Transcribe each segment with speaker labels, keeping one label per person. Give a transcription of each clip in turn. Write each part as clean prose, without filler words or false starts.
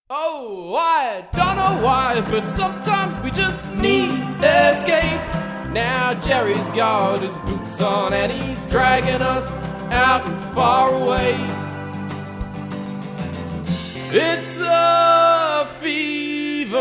Speaker 1: Oh, I don't know why, but sometimes we just need escape. Now Jerry's got his boots on and he's dragging us out and far away. It's a fever.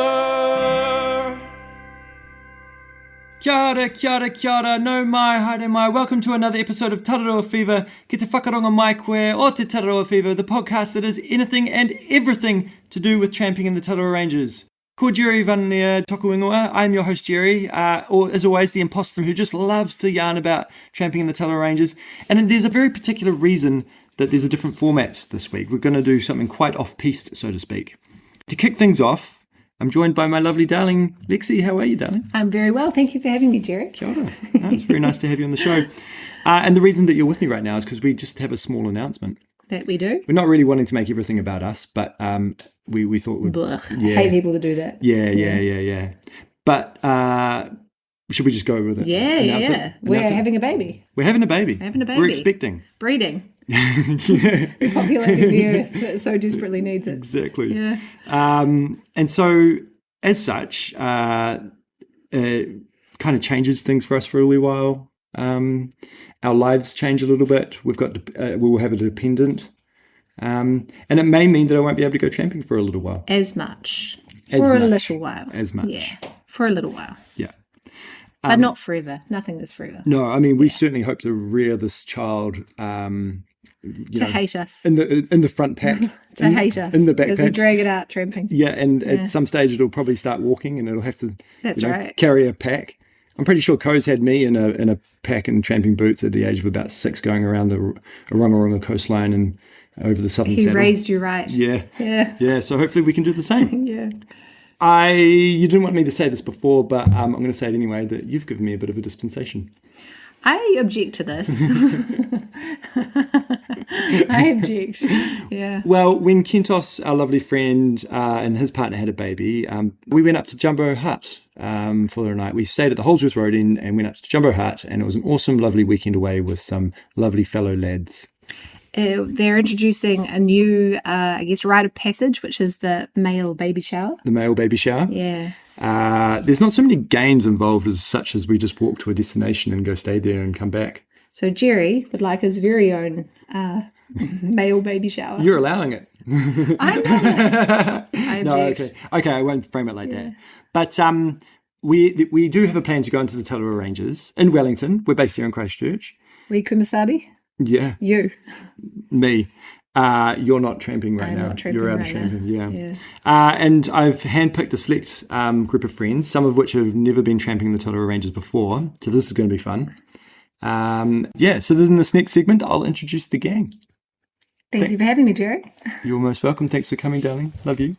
Speaker 2: Kia ora, kia ora, kia ora, no mai, haere mai. Welcome to another episode of Tararua Fever. Ki te whakaronga mai koe o te Tararua Fever, the podcast that is anything and everything to do with tramping in the Tararua Ranges. Ko Jerry Vanania Toku Ingoa. I'm your host Jerry, or as always the imposter who just loves to yarn about tramping in the Tararua Ranges. And there's a very particular reason that there's a different format this week. We're going to do something quite off-piste, so to speak. To kick things off, I'm joined by my lovely darling, Lexi. How are you, darling?
Speaker 3: I'm very well. Thank you for having me, Jerry.
Speaker 2: Kia ora. No, it's very nice to have you on the show. And the reason that you're with me right now is because we just have a small announcement.
Speaker 3: That we do?
Speaker 2: We're not really wanting to make everything about us, but we thought we'd...
Speaker 3: Yeah. Hate people to do that.
Speaker 2: Yeah. But should we just go with it?
Speaker 3: Yeah. We're having a baby.
Speaker 2: We're having a baby. We're expecting.
Speaker 3: Breeding.
Speaker 2: Yeah.
Speaker 3: Repopulating the earth that so desperately needs it.
Speaker 2: Exactly.
Speaker 3: Yeah.
Speaker 2: And so, as such, it kind of changes things for us for a wee while. Our lives change a little bit. We will have a dependent. And it may mean that I won't be able to go tramping for a little while.
Speaker 3: A little while.
Speaker 2: As much.
Speaker 3: Yeah, for a little while.
Speaker 2: Yeah.
Speaker 3: But not forever. Nothing is forever.
Speaker 2: No, I mean, we certainly hope to rear this child...
Speaker 3: hate us.
Speaker 2: In the front pack.
Speaker 3: Hate us.
Speaker 2: In the backpack.
Speaker 3: As we drag it out tramping.
Speaker 2: Yeah, and at some stage it'll probably start walking and it'll have to
Speaker 3: right.
Speaker 2: carry a pack. I'm pretty sure Co's had me in a pack and tramping boots at the age of about 6 going around the Orongaronga coastline and over the southern
Speaker 3: He
Speaker 2: saddle.
Speaker 3: raised you right.
Speaker 2: Yeah, so hopefully we can do the same.
Speaker 3: Yeah.
Speaker 2: You didn't want me to say this before, but I'm going to say it anyway, that you've given me a bit of a dispensation.
Speaker 3: I object to this. I object. Yeah.
Speaker 2: Well, when Kentos, our lovely friend, and his partner had a baby, we went up to Jumbo Hut for the night. We stayed at the Holsworth Road Inn and went up to Jumbo Hut, and it was an awesome, lovely weekend away with some lovely fellow lads.
Speaker 3: They're introducing a new, rite of passage, which is the male baby shower.
Speaker 2: The male baby shower?
Speaker 3: Yeah.
Speaker 2: There's not so many games involved as such as we just walk to a destination and go stay there and come back.
Speaker 3: So Jerry would like his very own male baby shower.
Speaker 2: You're allowing it.
Speaker 3: I'm not. I object.
Speaker 2: Okay, I won't frame it like that. But we do have a plan to go into the Tararuas Ranges in Wellington. We're based here in Christchurch.
Speaker 3: We kumasabi?
Speaker 2: Yeah.
Speaker 3: You.
Speaker 2: Me. You're not tramping right
Speaker 3: I'm
Speaker 2: now.
Speaker 3: Not tramping
Speaker 2: You're out
Speaker 3: right
Speaker 2: of tramping,
Speaker 3: now.
Speaker 2: yeah. And I've handpicked a select group of friends, some of which have never been tramping the Tararua Ranges before. So this is going to be fun. So in this next segment, I'll introduce the gang.
Speaker 3: Thank you for having me, Jerry.
Speaker 2: You're most welcome. Thanks for coming, darling. Love you.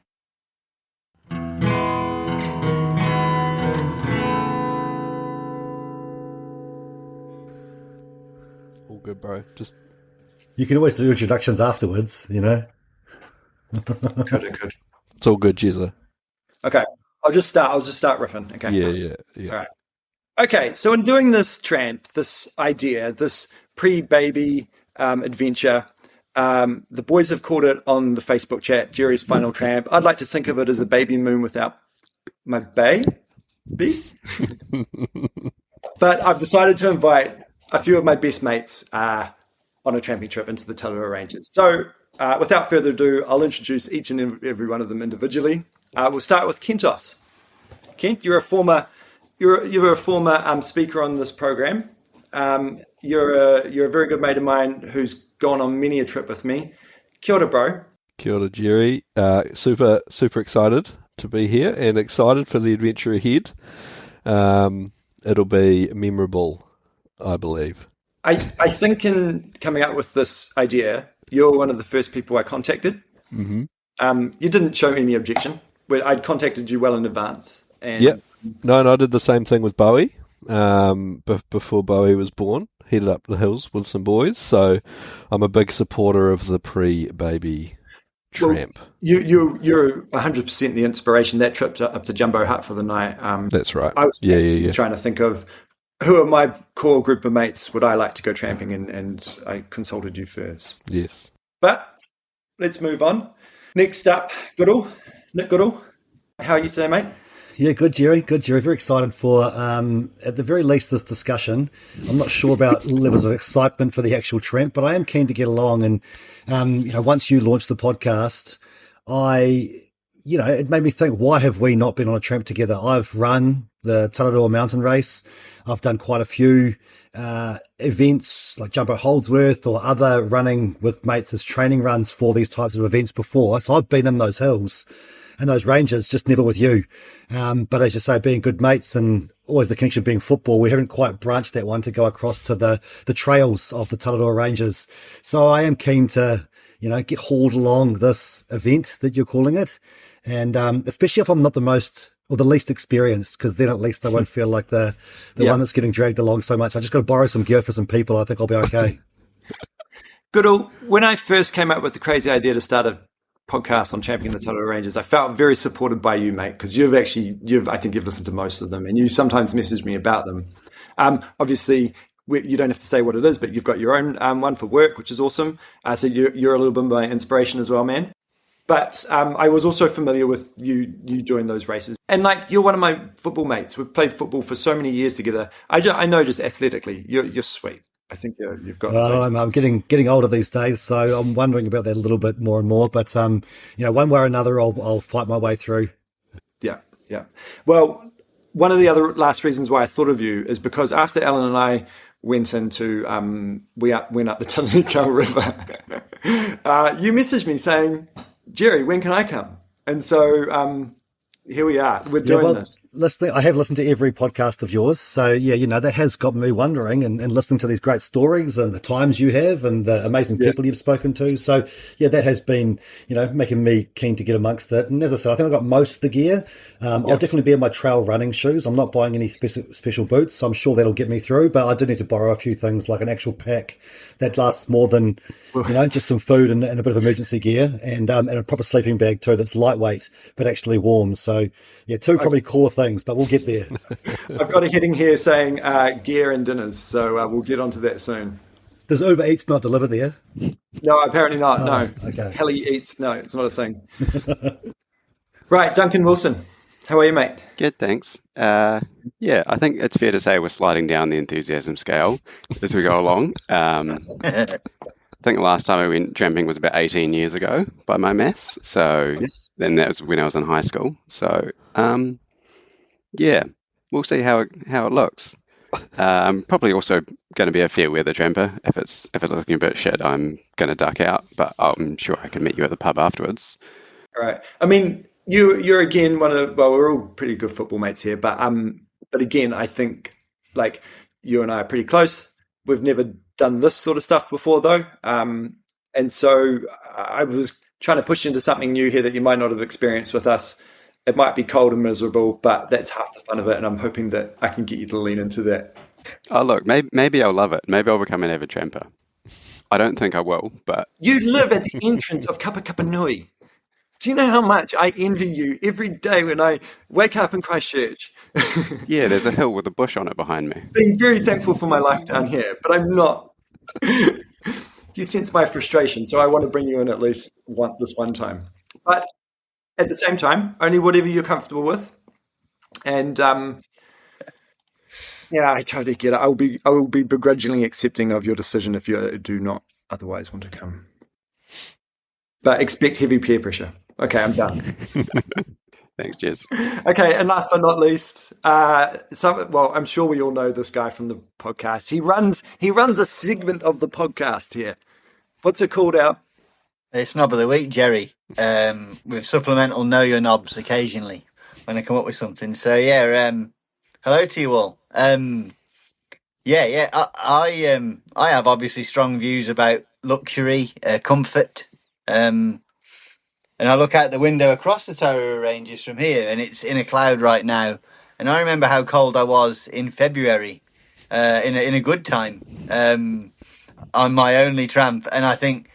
Speaker 4: All good, bro. Just
Speaker 5: you can always do introductions afterwards, you know.
Speaker 4: Good. It's all good, Jezza.
Speaker 6: Okay, I'll just start riffing. Okay.
Speaker 4: Yeah.
Speaker 6: All right. Okay, so in doing this tramp, this idea, this pre-baby adventure, the boys have called it on the Facebook chat Jerry's Final Tramp. I'd like to think of it as a baby moon without my baby. But I've decided to invite a few of my best mates on a tramping trip into the Tararua Ranges. So without further ado, I'll introduce each and every one of them individually. We'll start with Kentos. Kent, you're a former speaker on this program. You're a very good mate of mine who's gone on many a trip with me. Kia ora, bro.
Speaker 4: Kia ora, Jerry. Super excited to be here and excited for the adventure ahead. It'll be memorable, I believe.
Speaker 6: I think in coming up with this idea, you're one of the first people I contacted.
Speaker 4: Mm-hmm.
Speaker 6: You didn't show any objection. I'd contacted you well in advance. And
Speaker 4: yep. No, I did the same thing with Bowie. Before Bowie was born, headed up the hills with some boys. So I'm a big supporter of the pre-baby tramp.
Speaker 6: Well, you're 100% the inspiration. That trip up to Jumbo Hut for the night.
Speaker 4: That's right.
Speaker 6: I was trying to think of who are my core group of mates would I like to go tramping, and I consulted you first.
Speaker 4: Yes.
Speaker 6: But let's move on. Next up, Goodall. Nick Goodall, how are you today, mate?
Speaker 5: Yeah, good, Jerry. Good, Jerry. Very excited for, at the very least, this discussion. I'm not sure about levels of excitement for the actual tramp, but I am keen to get along. And, once you launched the podcast, it made me think, why have we not been on a tramp together? I've run the Tararua mountain race. I've done quite a few events like Jumbo Holdsworth or other running with mates as training runs for these types of events before. So I've been in those hills and those ranges, just never with you. But as you say, being good mates and always the connection being football, we haven't quite branched that one to go across to the trails of the Tararua Ranges. So I am keen to, get hauled along this event that you're calling it. And especially if I'm not the most or the least experienced, because then at least I won't feel like the one that's getting dragged along so much. I just got to borrow some gear for some people. I think I'll be okay.
Speaker 6: Goodall, when I first came up with the crazy idea to start a podcast on Champion the Tararuas Rangers, I felt very supported by you, mate, because I think you've listened to most of them and you sometimes message me about them. Obviously, you don't have to say what it is, but you've got your own one for work, which is awesome. So you're a little bit of my inspiration as well, man. But I was also familiar with you doing those races. And you're one of my football mates. We've played football for so many years together. I know just athletically, you're sweet. I think you've got.
Speaker 5: Well, I'm getting older these days, so I'm wondering about that a little bit more and more. But one way or another, I'll fight my way through.
Speaker 6: Yeah. Well, one of the other last reasons why I thought of you is because after Alan and I went into went up the Tararuas River, you messaged me saying, "Jerry, when can I come?" And so here we are. We're doing this.
Speaker 5: I have listened to every podcast of yours. So, that has got me wondering and listening to these great stories and the times you have and the amazing people you've spoken to. So, that has been, making me keen to get amongst it. And as I said, I think I've got most of the gear. I'll definitely be in my trail running shoes. I'm not buying any special boots. So I'm sure that'll get me through. But I do need to borrow a few things like an actual pack that lasts more than, just some food and a bit of emergency gear and a proper sleeping bag too that's lightweight but actually warm. So, two probably core things, but we'll get there.
Speaker 6: I've got a heading here saying gear and dinners, so we'll get onto that soon.
Speaker 5: Does Uber Eats not deliver there?
Speaker 6: No, apparently not.
Speaker 5: Oh,
Speaker 6: no.
Speaker 5: Okay.
Speaker 6: Heli Eats, no, it's not a thing. Right, Duncan Wilson, how are you, mate?
Speaker 7: Good, thanks. I think it's fair to say we're sliding down the enthusiasm scale as we go along. I think the last time I went tramping was about 18 years ago by my maths. So then that was when I was in high school. So, we'll see how it looks. Probably also going to be a fair weather tramper. If it's looking a bit shit, I'm going to duck out, but I'm sure I can meet you at the pub afterwards.
Speaker 6: All right. I mean, you're again we're all pretty good football mates here, but again, I think you and I are pretty close. We've never done this sort of stuff before though. And so I was trying to push into something new here that you might not have experienced with us. It might be cold and miserable, but that's half the fun of it. And I'm hoping that I can get you to lean into that.
Speaker 7: Oh, look, maybe I'll love it. Maybe I'll become an avid tramper. I don't think I will, but...
Speaker 6: You live at the entrance of Kapa Kapa Nui. Do you know how much I envy you every day when I wake up in Christchurch?
Speaker 7: Yeah, there's a hill with a bush on it behind me.
Speaker 6: Being very thankful for my life down here, but I'm not. You sense my frustration, so I want to bring you in at least this one time. But at the same time, only whatever you're comfortable with. And I totally get it. I will be begrudgingly accepting of your decision if you do not otherwise want to come. But expect heavy peer pressure. Okay, I'm done.
Speaker 7: Thanks, Jez.
Speaker 6: Okay, and last but not least, I'm sure we all know this guy from the podcast. He runs a segment of the podcast here. What's it called, Al?
Speaker 8: It's Knob of the Week, Jerry. With supplemental Know Your Knobs occasionally when I come up with something. So hello to you all. I have obviously strong views about luxury, comfort. And I look out the window across the Tararua Ranges from here, and it's in a cloud right now. And I remember how cold I was in February, in a good time, on my only tramp. And I think,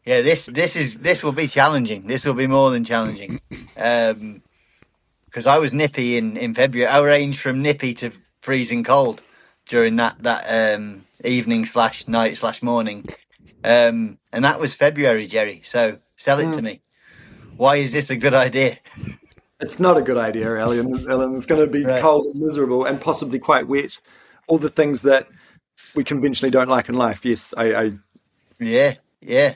Speaker 8: this will be challenging. This will be more than challenging, because I was nippy in February. I ranged from nippy to freezing cold during that evening / night / morning, and that was February, Jerry. So sell it to me. Why is this a good idea?
Speaker 6: It's not a good idea, Ellen. It's going to be
Speaker 8: Right.
Speaker 6: cold and miserable and possibly quite wet. All the things that we conventionally don't like in life. Yes, I
Speaker 8: Yeah, yeah.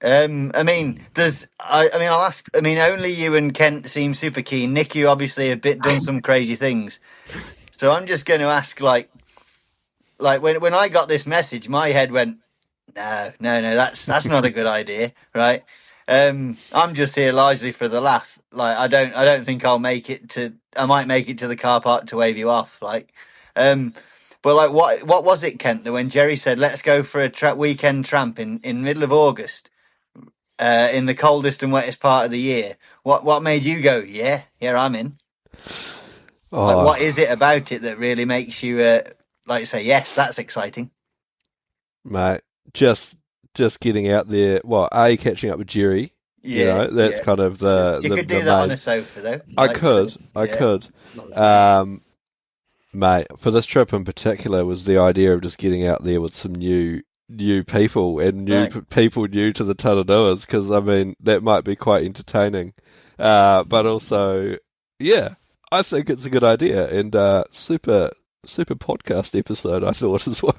Speaker 8: I mean, I'll ask. I mean, only you and Kent seem super keen. Nick, you obviously have done some crazy things. So I'm just going to ask, like when I got this message, my head went, no, that's not a good idea, right? I'm just here largely for the laugh. Like, I don't think I'll make it to. I might make it to the car park to wave you off, like. But like, what was it, Kent? That when Jerry said, "Let's go for a weekend tramp in middle of August, in the coldest and wettest part of the year," what made you go, "Yeah, I'm in"? Like,
Speaker 4: Oh,
Speaker 8: what is it about it that really makes you like say, "Yes, that's exciting"?
Speaker 4: mate, just getting out there. Well, catching up with Jerry.
Speaker 8: Yeah,
Speaker 4: That's kind of the.
Speaker 8: You could do
Speaker 4: the
Speaker 8: that on
Speaker 4: main-
Speaker 8: a sofa, though.
Speaker 4: I
Speaker 8: Like,
Speaker 4: could,
Speaker 8: so,
Speaker 4: I
Speaker 8: yeah.
Speaker 4: could. Mate, for this trip in particular was the idea of just getting out there with some new people and people new to the Tararuas, because I mean that might be quite entertaining, but also, yeah, I think it's a good idea and super podcast episode I thought as well.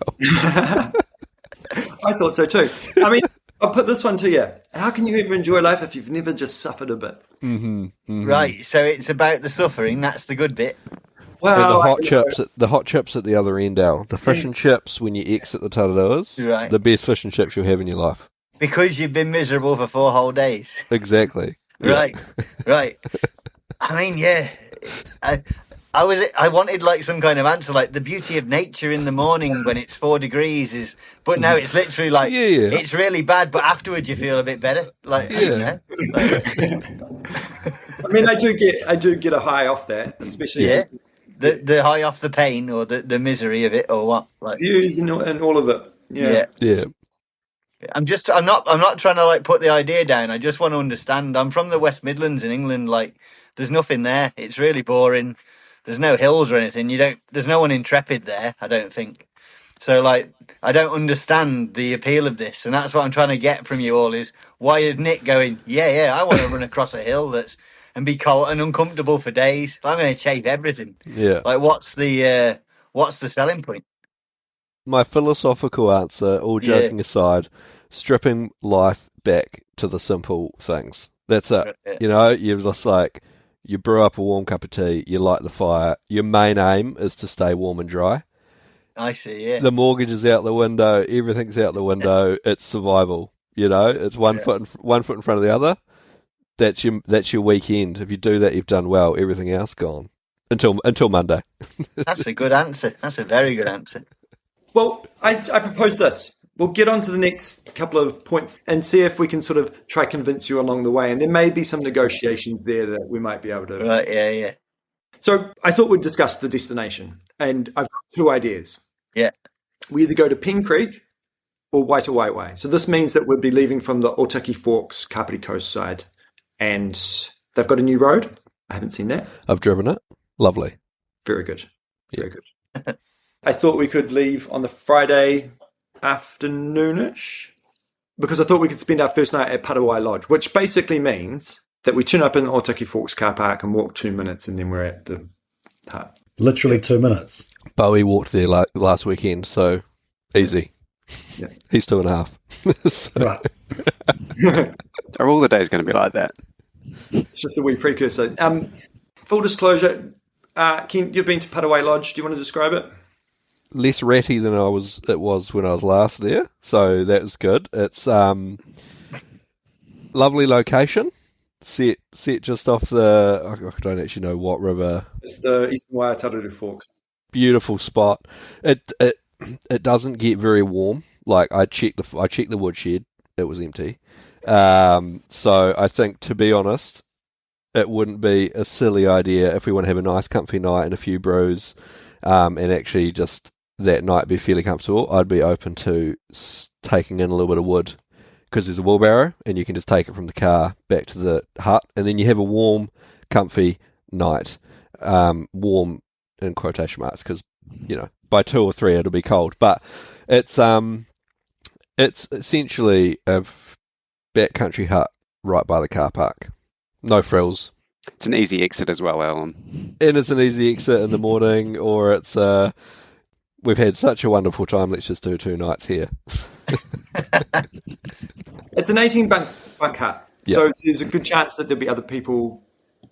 Speaker 6: I thought so too. I mean, I'll put this one to you. How can you ever enjoy life if you've never just suffered a bit?
Speaker 8: Right, so it's about the suffering. That's the good bit.
Speaker 4: And
Speaker 6: Well,
Speaker 4: the hot chips at the other end, Al. The fish and chips when you exit the Tararuas,
Speaker 8: Right.
Speaker 4: the best fish and chips you'll have in your life.
Speaker 8: Because you've been miserable for 4 whole days.
Speaker 4: Exactly.
Speaker 8: Right. I mean, yeah. I wanted like some kind of answer, like the beauty of nature in the morning when it's 4 degrees is, but no, it's literally like it's really bad, but afterwards you feel a bit better. Like,
Speaker 4: Yeah.
Speaker 6: I mean, I do get a high off that, especially
Speaker 8: Yeah. The high off the pain or the misery of it or what? Like,
Speaker 6: views and all of it. Yeah.
Speaker 4: Yeah.
Speaker 8: I'm not trying to like put the idea down. I just want to understand. I'm from the West Midlands in England. Like, there's nothing there. It's really boring. There's no hills or anything. There's no one intrepid there, I don't think. So like, I don't understand the appeal of this. And that's what I'm trying to get from you all is, why is Nick going, yeah, I want to run across a hill and be cold and uncomfortable for days. I'm going to chafe everything.
Speaker 4: Yeah.
Speaker 8: Like, what's the selling point?
Speaker 4: My philosophical answer, all joking aside, stripping life back to the simple things. That's it. You're just like, you brew up a warm cup of tea, you light the fire. Your main aim is to stay warm and dry.
Speaker 8: I see, yeah.
Speaker 4: The mortgage is out the window, everything's out the window. It's survival. It's one foot in front of the other. That's your weekend. If you do that, you've done well. Everything else gone until Monday.
Speaker 8: That's a good answer. That's a very good answer.
Speaker 6: Well, I propose this. We'll get on to the next couple of points and see if we can sort of try convince you along the way. And there may be some negotiations there that we might be able to.
Speaker 8: Right, yeah.
Speaker 6: So I thought we'd discuss the destination. And I've got 2 ideas.
Speaker 8: Yeah.
Speaker 6: We either go to Ping Creek or Waitewaewae. So this means that we'd be leaving from the Otaki Forks, Kapiti Coast side. And they've got a new road. I haven't seen that.
Speaker 4: I've driven it. Lovely.
Speaker 6: Very good. Very good. I thought we could leave on the Friday afternoonish because I thought we could spend our first night at Tararua Lodge, which basically means that we turn up in Otaki Forks car park and walk 2 minutes and then we're at the hut.
Speaker 5: Literally 2 minutes.
Speaker 4: Bowie walked there last weekend, so easy.
Speaker 6: Yeah.
Speaker 4: He's 2.5.
Speaker 5: Right.
Speaker 7: Are all the days going to be like that?
Speaker 6: It's just a wee precursor. Full disclosure, Ken, you've been to Tararua Lodge. Do you want to describe it?
Speaker 4: Less ratty than it was when I was last there, so that was good. It's lovely location, set just off the, I don't actually know what river.
Speaker 6: It's the Eastern Waitararu Forks.
Speaker 4: Beautiful spot. It doesn't get very warm. Like I checked the woodshed, it was empty. So I think, to be honest, it wouldn't be a silly idea if we want to have a nice comfy night and a few brews, and actually just that night be fairly comfortable. I'd be open to taking in a little bit of wood, because there's a wheelbarrow and you can just take it from the car back to the hut, and then you have a warm, comfy night. Warm in quotation marks, because by 2 or 3 it'll be cold, but it's essentially a backcountry hut right by the car park. No frills.
Speaker 7: It's an easy exit as well, Alan.
Speaker 4: And it's an easy exit in the morning, or it's we've had such a wonderful time, let's just do 2 nights here.
Speaker 6: It's an 18 bunk hut,
Speaker 4: Yep.
Speaker 6: so there's a good chance that there'll be other people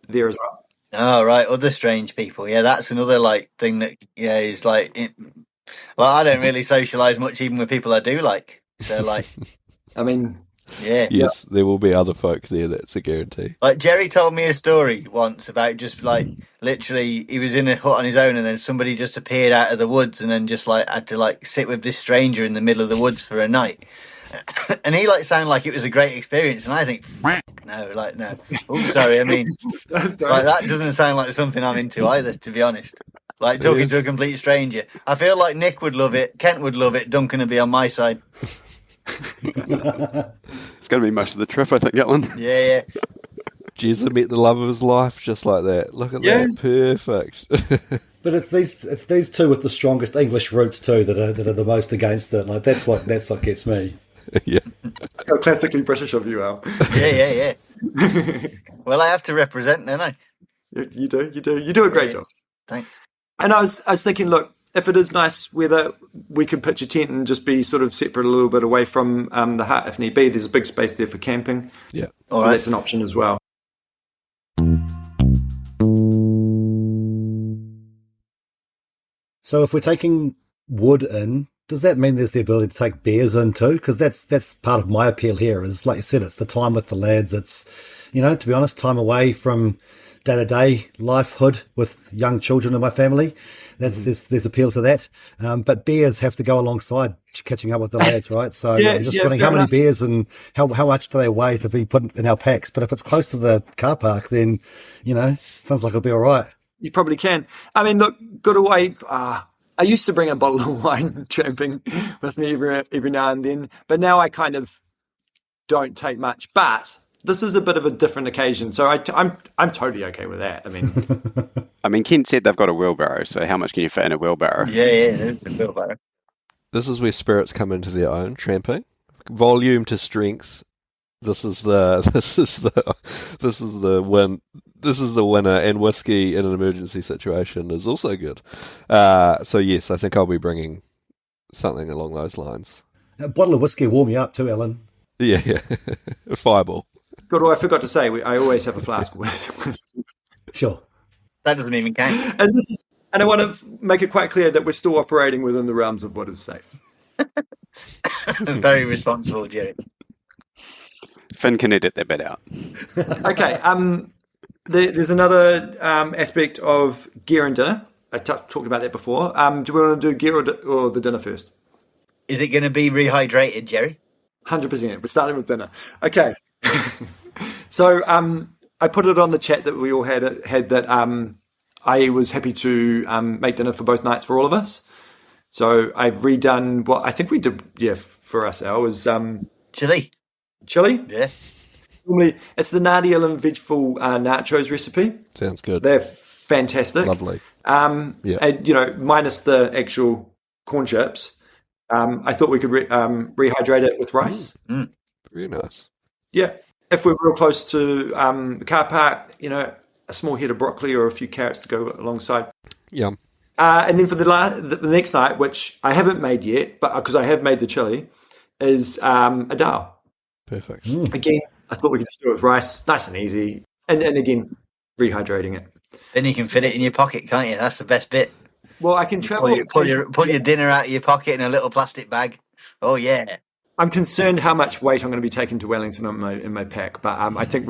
Speaker 6: there as well.
Speaker 8: Oh, right. Other strange people. Yeah, that's another like thing that is like. Well, I don't really socialise much, even with people I do like. So like,
Speaker 6: I mean,
Speaker 8: yeah.
Speaker 4: Yes, there will be other folk there, that's a guarantee.
Speaker 8: Like Jerry told me a story once about just like literally he was in a hut on his own and then somebody just appeared out of the woods and then just like had to like sit with this stranger in the middle of the woods for a night. And he like sounded like it was a great experience, and I think no. Oh, sorry. I mean, like that doesn't sound like something I'm into either, to be honest. Like talking to a complete stranger. I feel like Nick would love it, Kent would love it, Duncan would be on my side.
Speaker 7: It's going to be most of the trip, I think, Alan.
Speaker 8: Yeah.
Speaker 4: Jezza met the love of his life just like that. Look at that, perfect.
Speaker 5: But it's these two with the strongest English roots too that are the most against it. Like that's what gets me.
Speaker 4: Yeah.
Speaker 6: how classically British of you, Al.
Speaker 8: Yeah. Well, I have to represent, don't I?
Speaker 6: You do a great job.
Speaker 8: Thanks.
Speaker 6: And I was thinking, look, if it is nice weather, we could pitch a tent and just be sort of separate a little bit away from the hut if need be. There's a big space there for camping.
Speaker 4: Yeah.
Speaker 8: All
Speaker 6: So
Speaker 8: right.
Speaker 6: that's an option as well.
Speaker 5: So if we're taking wood in, does that mean there's the ability to take beers in too? Because that's part of my appeal here. Is like you said, it's the time with the lads. It's, to be honest, time away from day-to-day lifehood with young children in my family. There's appeal to that. But beers have to go alongside catching up with the lads, right? So I'm just wondering how many beers and how much do they weigh to be put in our packs? But if it's close to the car park, then, sounds like it'll be all right.
Speaker 6: You probably can. I mean, look, good away. I used to bring a bottle of wine tramping with me every now and then, but now I kind of don't take much. But this is a bit of a different occasion, so I'm totally okay with that. I mean,
Speaker 7: Kent said they've got a wheelbarrow, so how much can you fit in a wheelbarrow?
Speaker 8: Yeah, it's a wheelbarrow.
Speaker 4: This is where spirits come into their own, tramping. Volume to strength. This is the win. This is the winner, and whiskey in an emergency situation is also good. So yes, I think I'll be bringing something along those lines.
Speaker 5: A bottle of whiskey will warm you up too, Alan.
Speaker 4: Yeah. A fireball.
Speaker 6: good. I forgot to say, I always have a flask with whiskey.
Speaker 5: Sure.
Speaker 8: That doesn't even count.
Speaker 6: And I want to make it quite clear that we're still operating within the realms of what is safe.
Speaker 8: Very responsible, Jerry.
Speaker 7: Finn can edit that bit out.
Speaker 6: Okay. There's another aspect of gear and dinner. I talked about that before. Do we want to do gear or the dinner first?
Speaker 8: Is it going to be rehydrated, Jerry?
Speaker 6: 100%. We're starting with dinner. Okay. So I put it on the chat that we all had that I was happy to make dinner for both nights for all of us. So I've redone what I think we did, for us, Al, was
Speaker 8: Chili.
Speaker 6: chili.
Speaker 8: Yeah.
Speaker 6: Normally, it's the Nadia and Vegeful nachos recipe.
Speaker 4: Sounds good.
Speaker 6: They're fantastic.
Speaker 4: Lovely.
Speaker 6: And, minus the actual corn chips, I thought we could rehydrate it with rice.
Speaker 8: Mm.
Speaker 4: Very nice.
Speaker 6: Yeah. If we're real close to the car park, a small head of broccoli or a few carrots to go alongside.
Speaker 4: Yum.
Speaker 6: And then for the next night, which I haven't made yet, but because I have made the chili, is a dal.
Speaker 4: Perfect.
Speaker 6: Again, I thought we could just do it with rice, nice and easy. And again, rehydrating it.
Speaker 8: Then you can fit it in your pocket, can't you? That's the best bit.
Speaker 6: Well, I can travel.
Speaker 8: Pull your dinner out of your pocket in a little plastic bag. Oh, yeah.
Speaker 6: I'm concerned how much weight I'm going to be taking to Wellington in my pack, but I think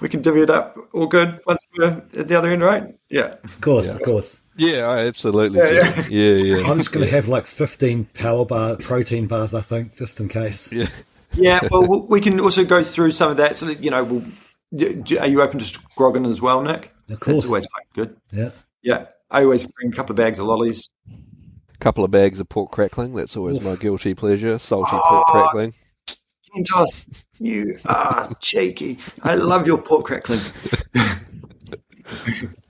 Speaker 6: we can divvy it up all good once we're at the other end, right? Yeah.
Speaker 5: Of course.
Speaker 4: Yeah, absolutely. Yeah.
Speaker 5: I'm just going to have like 15 protein bars, I think, just in case.
Speaker 4: Yeah.
Speaker 6: Yeah, well, we can also go through some of that. So, are you open to Scroggin as well, Nick?
Speaker 5: Of course.
Speaker 6: It's always quite good.
Speaker 5: Yeah.
Speaker 6: Yeah, I always bring a couple of bags of lollies.
Speaker 4: Couple of bags of pork crackling. That's always my guilty pleasure. Salty pork crackling.
Speaker 6: Kentos, you are cheeky. I love your pork crackling.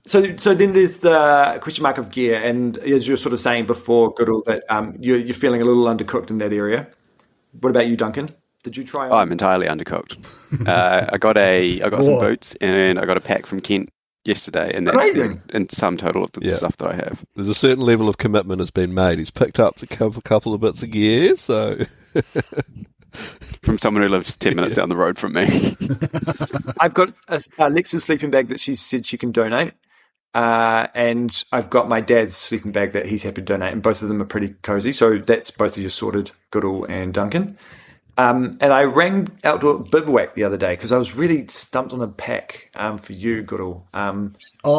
Speaker 6: So then there's the question mark of gear, and as you were sort of saying before, Goodall, that you're feeling a little undercooked in that area. What about you, Duncan? Did you try?
Speaker 7: I'm entirely undercooked. I got some boots, and I got a pack from Kent yesterday, and that's
Speaker 6: Amazing.
Speaker 7: in sum total of the
Speaker 4: Yeah.
Speaker 7: stuff that I have.
Speaker 4: There's a certain level of commitment has been made. He's picked up a couple of bits of gear, so
Speaker 7: From someone who lives 10 minutes down the road from me.
Speaker 6: I've got a Lex's sleeping bag that she said she can donate. And I've got my dad's sleeping bag that he's happy to donate, and both of them are pretty cozy. So that's both of you sorted, Goodall and Duncan. And I rang Outdoor Bivouac the other day because I was really stumped on a pack for you, Goodall.
Speaker 5: Oh,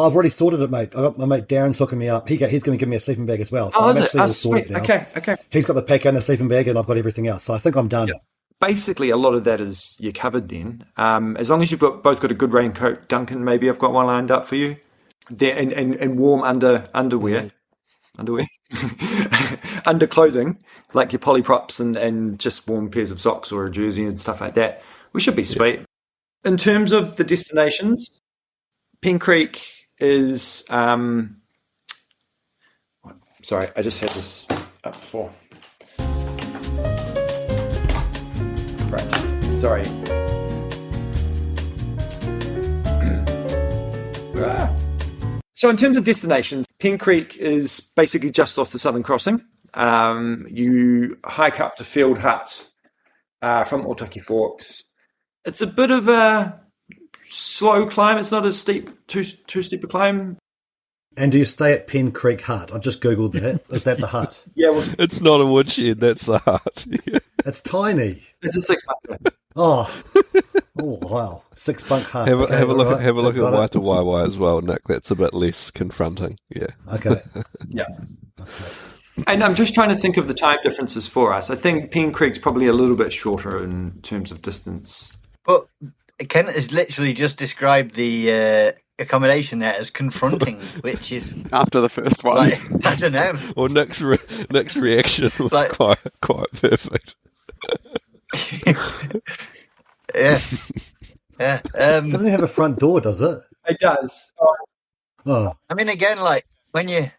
Speaker 5: I've already sorted it, mate. I got my mate Darren's hooking me up. He's going to give me a sleeping bag as well. So I'm actually all sorted now.
Speaker 6: Okay.
Speaker 5: He's got the pack and the sleeping bag, and I've got everything else. So I think I'm done.
Speaker 6: Yeah. Basically, a lot of that is you're covered then. As long as you've both got a good raincoat, Duncan, maybe I've got one lined up for you. There and warm underwear, under clothing, like your polyprops and just warm pairs of socks or a jersey and stuff like that. We should be sweet. In terms of the destinations, Pen Creek is. Sorry, I just had this up before. Right, sorry. So in terms of destinations, Pen Creek is basically just off the Southern Crossing. You hike up to Field Hut from Otaki Forks. It's a bit of a slow climb. It's not as steep, too steep a climb.
Speaker 5: And do you stay at Pen Creek Hut? I've just Googled that. Is that the hut?
Speaker 6: Yeah, well,
Speaker 4: it's not a woodshed. That's the hut.
Speaker 5: It's tiny.
Speaker 6: it's a 6-month.
Speaker 5: Oh wow. 6-bunk hut.
Speaker 4: Have
Speaker 5: Okay,
Speaker 4: a look
Speaker 5: all
Speaker 4: at have a look at
Speaker 5: got it.
Speaker 4: Waitewaewae as well, Nick. That's a bit less confronting. Yeah.
Speaker 5: Okay.
Speaker 6: Yeah. And I'm just trying to think of the time differences for us. I think Pen Creek's probably a little bit shorter in terms of distance.
Speaker 8: But Kent has literally just described the accommodation there as confronting, which is
Speaker 7: After the first one.
Speaker 8: like, I don't know.
Speaker 4: Well, Nick's reaction was
Speaker 8: Like-
Speaker 4: quite perfect.
Speaker 8: Yeah. Yeah.
Speaker 5: Doesn't it have a front door, does it?
Speaker 6: It does.
Speaker 5: Oh.
Speaker 8: I mean, again, like when you're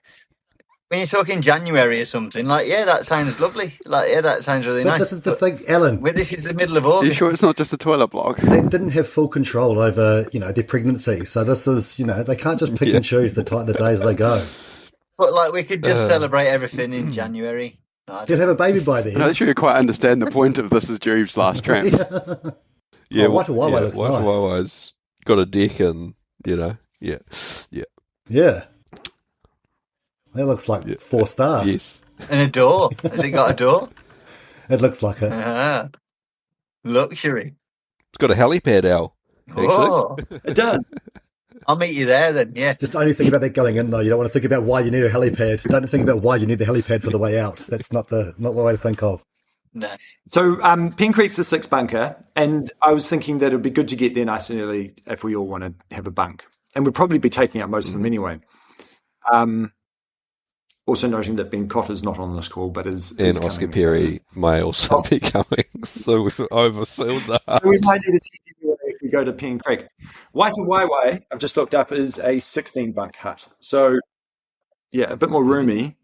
Speaker 8: talking January or something, like, yeah, that sounds lovely. Like, yeah, that sounds really
Speaker 5: But
Speaker 8: nice.
Speaker 5: this is the thing, Alan.
Speaker 8: This is the middle of
Speaker 7: Are you
Speaker 8: August.
Speaker 7: sure it's not just a toilet block?
Speaker 5: They didn't have full control over, their pregnancy. So this is, they can't just pick and choose the days they go.
Speaker 8: But like, we could just celebrate everything in January. No, I
Speaker 5: You'll have a baby by then.
Speaker 7: I'm not sure you quite understand the point of this is Jube's last tramp.
Speaker 4: Yeah,
Speaker 5: Waitewaewae looks nice.
Speaker 4: Waitewaewae's got a deck and yeah.
Speaker 5: Yeah. That looks like 4-star.
Speaker 4: Yes.
Speaker 8: and a door. Has it got a door?
Speaker 5: It looks like it.
Speaker 8: Luxury.
Speaker 4: It's got a helipad, Al. Actually.
Speaker 8: Oh,
Speaker 6: It does.
Speaker 8: I'll meet you there then. Yeah.
Speaker 5: Just only think about that going in, though. You don't want to think about why you need a helipad. Don't think about why you need the helipad for the way out. That's not the way to think of.
Speaker 8: No.
Speaker 6: So Pen Creek's the 6-bunker, and I was thinking that it'd be good to get there nice and early if we all want to have a bunk. And we'd probably be taking up most of them anyway. Also noting that Ben Cotter's not on this call, but is
Speaker 4: And
Speaker 6: coming.
Speaker 4: Oscar Perry may also be coming, so we've overfilled the hut.
Speaker 6: So we might need a TT if we go to Pen Creek. Waitewaewae, I've just looked up, is a 16-bunk hut. So, yeah, a bit more roomy.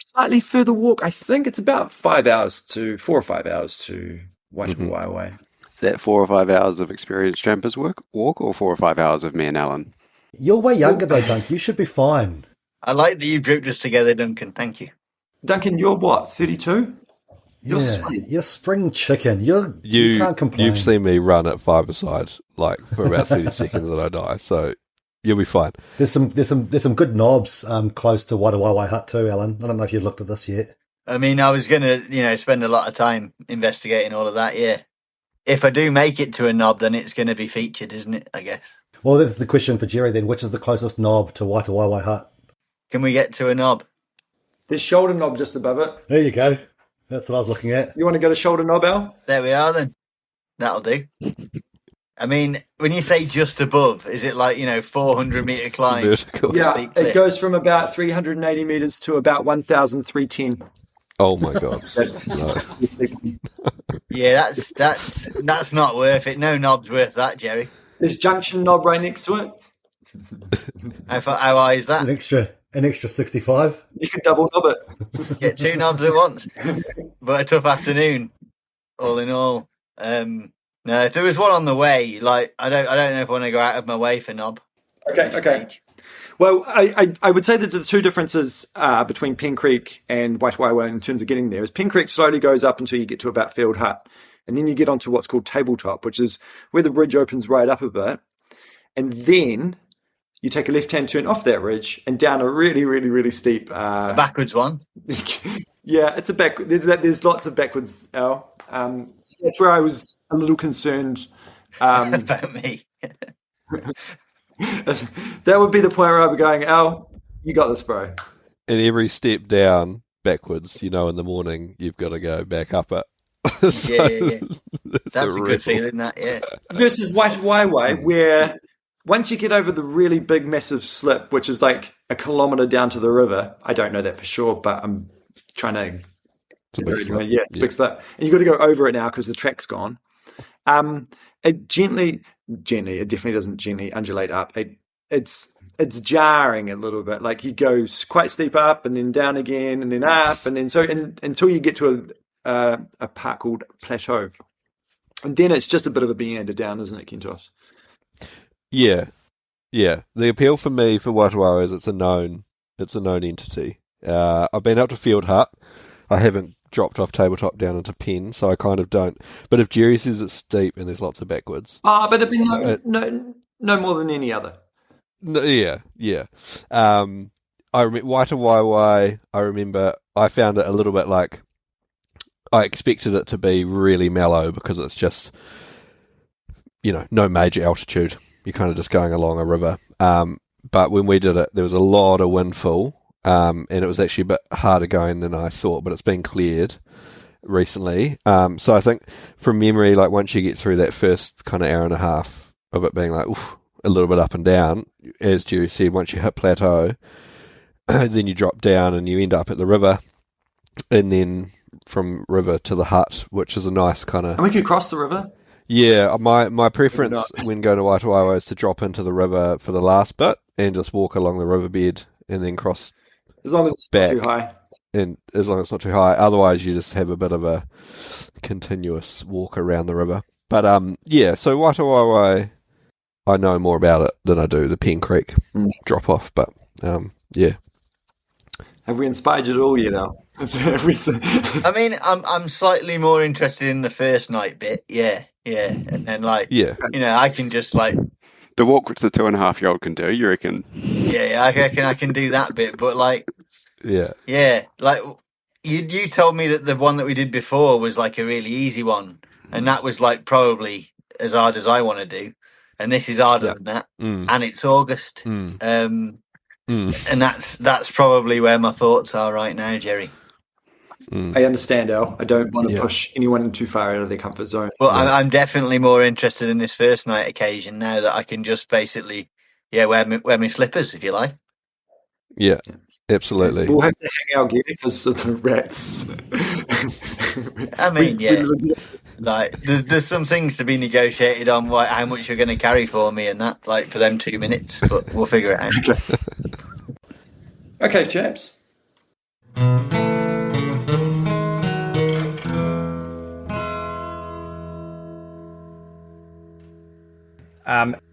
Speaker 6: Slightly further walk. I think it's about 4 or 5 hours to Waitewaewae.
Speaker 7: Is that 4 or 5 hours of experienced trampers walk, or 4 or 5 hours of me and Alan?
Speaker 5: You're way younger, though, Dunk. You should be fine.
Speaker 8: I like that you grouped us together, Duncan. Thank you.
Speaker 6: Duncan, you're what, 32? You're sweet.
Speaker 5: You're spring chicken. You can't complain.
Speaker 4: You've seen me run at 5-a-side like for about 30 seconds and I die, so you'll be fine.
Speaker 5: There's some good knobs close to Waitewaewae Hut too, Alan. I don't know if you've looked at this yet.
Speaker 8: I mean, I was going to, spend a lot of time investigating all of that, yeah. If I do make it to a knob, then it's going to be featured, isn't it, I guess?
Speaker 5: Well, that's the question for Jerry then. Which is the closest knob to Waitewaewae Hut?
Speaker 8: Can we get to a knob?
Speaker 6: There's shoulder knob just above it.
Speaker 5: There you go. That's what I was looking at.
Speaker 6: You want to go to shoulder knob, Al?
Speaker 8: There we are then. That'll do. I mean, when you say just above, is it like, 400-metre climb?
Speaker 4: Vertical.
Speaker 6: Yeah,
Speaker 8: Steep cliff.
Speaker 6: it goes from about 380 metres to about 1,310.
Speaker 4: Oh my god. No.
Speaker 8: Yeah, that's not worth it. No knob's worth that, Jerry.
Speaker 6: There's junction knob right next to it.
Speaker 8: How high is
Speaker 5: It's
Speaker 8: that?
Speaker 5: an extra 65.
Speaker 6: You can double knob it.
Speaker 8: Get 2 knobs at once. But a tough afternoon, all in all. No, if there was one on the way, like I don't know if I want to go out of my way for knob.
Speaker 6: Okay,
Speaker 8: at this
Speaker 6: okay.
Speaker 8: stage.
Speaker 6: Well, I would say that the two differences between Pen Creek and Waitewaewae in terms of getting there is Pen Creek slowly goes up until you get to about Field Hut. And then you get onto what's called Tabletop, which is where the ridge opens right up a bit. And then you take a left-hand turn off that ridge and down a really, really, really steep...
Speaker 8: A backwards one.
Speaker 6: Yeah, it's a back. There's lots of backwards, Al. So that's where I was a little concerned.
Speaker 8: About me.
Speaker 6: That would be the point where I'd be going, Al, you got this, bro.
Speaker 4: And every step down backwards, in the morning, you've got to go back up it.
Speaker 8: Yeah. That's a good feeling, that, yeah.
Speaker 6: Versus Waitewaewae, where once you get over the really big, massive slip, which is like a kilometre down to the river, I don't know that for sure, but I'm trying to...
Speaker 4: It's a big slip.
Speaker 6: Yeah, it's a big slip. And you've got to go over it now because the track's gone. It gently, it definitely doesn't gently undulate up. It's jarring a little bit. Like you go quite steep up and then down again and then up and then until you get to a part called Plateau. And then it's just a bit of a meander down, isn't it, Kentos?
Speaker 4: Yeah. The appeal for me for Waitewaewae is it's a known entity. I've been up to Field Hut. I haven't dropped off Tabletop down into Pen, so I kind of don't. But if Jerry says it's steep and there's lots of backwards,
Speaker 6: But it'd be no more than any other.
Speaker 4: no, yeah. I remember Waitewaewae. I remember I found it a little bit like I expected it to be really mellow because it's just no major altitude. You're kind of just going along a river. But when we did it, there was a lot of windfall. And it was actually a bit harder going than I thought, but it's been cleared recently. So I think from memory, like once you get through that first kind of hour and a half of it being like a little bit up and down, as Jerry said, once you hit plateau, then you drop down and you end up at the river, and then from river to the hut, which is a nice kind of...
Speaker 6: And we could cross the river.
Speaker 4: Yeah, my preference when going to Waitewaewae is to drop into the river for the last bit and just walk along the riverbed and then cross...
Speaker 6: As long as it's
Speaker 4: back,
Speaker 6: not too high.
Speaker 4: And as long as it's not too high. Otherwise, you just have a bit of a continuous walk around the river. But, so Waitewaewae, I know more about it than I do the Pen Creek drop-off. But, yeah.
Speaker 6: Have we inspired you at all yet, Al?
Speaker 8: I mean, I'm slightly more interested in the first night bit. Yeah. And then, I can just,
Speaker 7: The walk which the 2.5-year-old can do, you reckon?
Speaker 8: Yeah, I can do that bit, but
Speaker 4: Yeah.
Speaker 8: Like you told me that the one that we did before was like a really easy one, and that was like probably as hard as I want to do, and this is harder than that, and it's August, and that's probably where my thoughts are right now, Jerry.
Speaker 6: I understand, Al. I don't want to push anyone too far out of their comfort zone.
Speaker 8: But I'm definitely more interested in this first night occasion now that I can just basically, wear my slippers, if you like.
Speaker 4: Yeah, absolutely.
Speaker 6: We'll have to hang out gear because of the rats.
Speaker 8: I mean, there's some things to be negotiated on how much you're going to carry for me and that, for them 2 minutes, but we'll figure it out.
Speaker 6: Okay, chaps.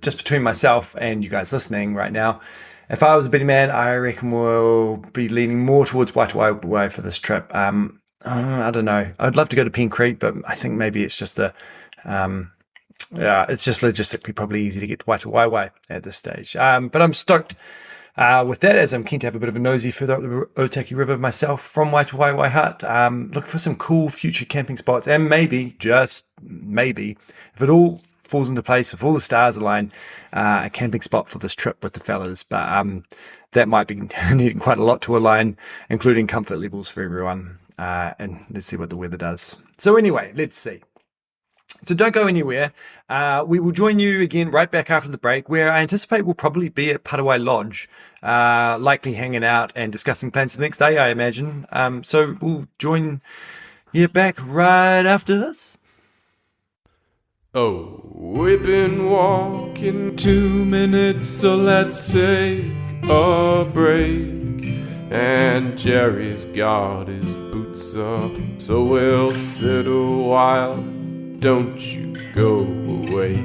Speaker 6: Just between myself and you guys listening right now, if I was a betting man, I reckon we'll be leaning more towards Waitewaewae for this trip. I don't know. I'd love to go to Pen Creek, but I think maybe it's just it's just logistically probably easy to get to Waitewaewae at this stage. But I'm stoked with that, as I'm keen to have a bit of a nosy further up the Otaki River myself from Waitewaewae Hut. Look for some cool future camping spots, and maybe, just maybe, if it all falls into place, if all the stars align, a camping spot for this trip with the fellas. But that might be needing quite a lot to align, including comfort levels for everyone. And let's see what the weather does. So anyway, let's see. So don't go anywhere. We will join you again right back after the break, where I anticipate we'll probably be at Parawai Lodge, likely hanging out and discussing plans for the next day, I imagine. So we'll join you back right after this.
Speaker 1: Oh, we've been walking 2 minutes, so let's take a break. And Jerry's got his boots up, so we'll sit a while. Don't you go away.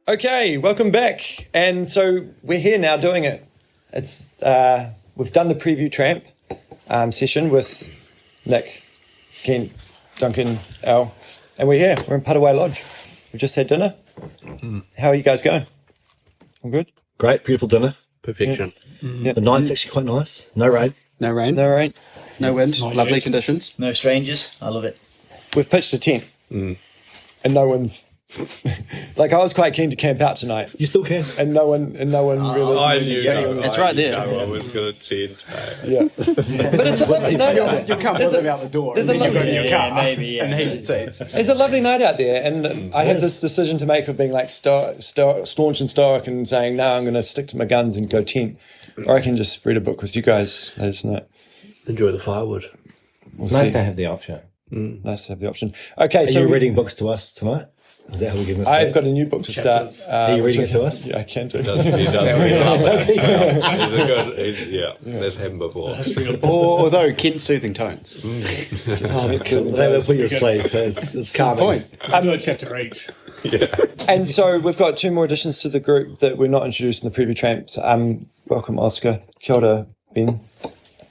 Speaker 6: Okay, welcome back. And so we're here now doing it. It's we've done the preview tramp session with Nick, Kent, Duncan, Al, and we're here. We're in Waitewaewae Lodge. We've just had dinner. How are you guys going? All good?
Speaker 5: Great, beautiful dinner.
Speaker 9: Perfection.
Speaker 6: Yeah.
Speaker 5: The night's actually quite nice. No rain.
Speaker 9: No rain,
Speaker 6: No rain.
Speaker 9: no wind, lovely conditions.
Speaker 8: No strangers. I love it.
Speaker 6: We've pitched a tent, and no one's like. I was quite keen to camp out tonight,
Speaker 5: You still can.
Speaker 6: and no one really.
Speaker 10: I knew
Speaker 9: It's right there.
Speaker 10: I was going to tent.
Speaker 6: Yeah, but it's a lovely night.
Speaker 11: You'll come with him out the door.
Speaker 6: There's
Speaker 11: and
Speaker 6: a
Speaker 11: then you go
Speaker 6: lovely-
Speaker 11: to your
Speaker 8: Yeah,
Speaker 11: car
Speaker 8: maybe, yeah.
Speaker 11: and heated seats.
Speaker 6: It's a lovely night out there, and I have this decision to make of being like staunch and stoic and saying, no, I'm going to stick to my guns and go tent, or I can just read a book with you guys later tonight.
Speaker 10: Enjoy the firewood.
Speaker 6: We'll
Speaker 11: Nice
Speaker 6: see.
Speaker 11: to have the option.
Speaker 6: Nice to have the option. Okay,
Speaker 5: Are
Speaker 6: so
Speaker 5: you reading books to us tonight? Is that how we're giving us
Speaker 6: I've
Speaker 5: that?
Speaker 6: got a new book to start.
Speaker 5: Are you
Speaker 6: which
Speaker 5: reading it to us?
Speaker 6: Yeah, I can do.
Speaker 10: He does read love it. Let's have him before.
Speaker 9: Or although Kent's soothing tones.
Speaker 5: Oh, that's cool. They'll put you to sleep. It's calming.
Speaker 11: Do a chapter each.
Speaker 6: And so we've got two more additions to the group that we're not introduced in the preview tramp. Welcome, Oscar. Kia ora, Ben.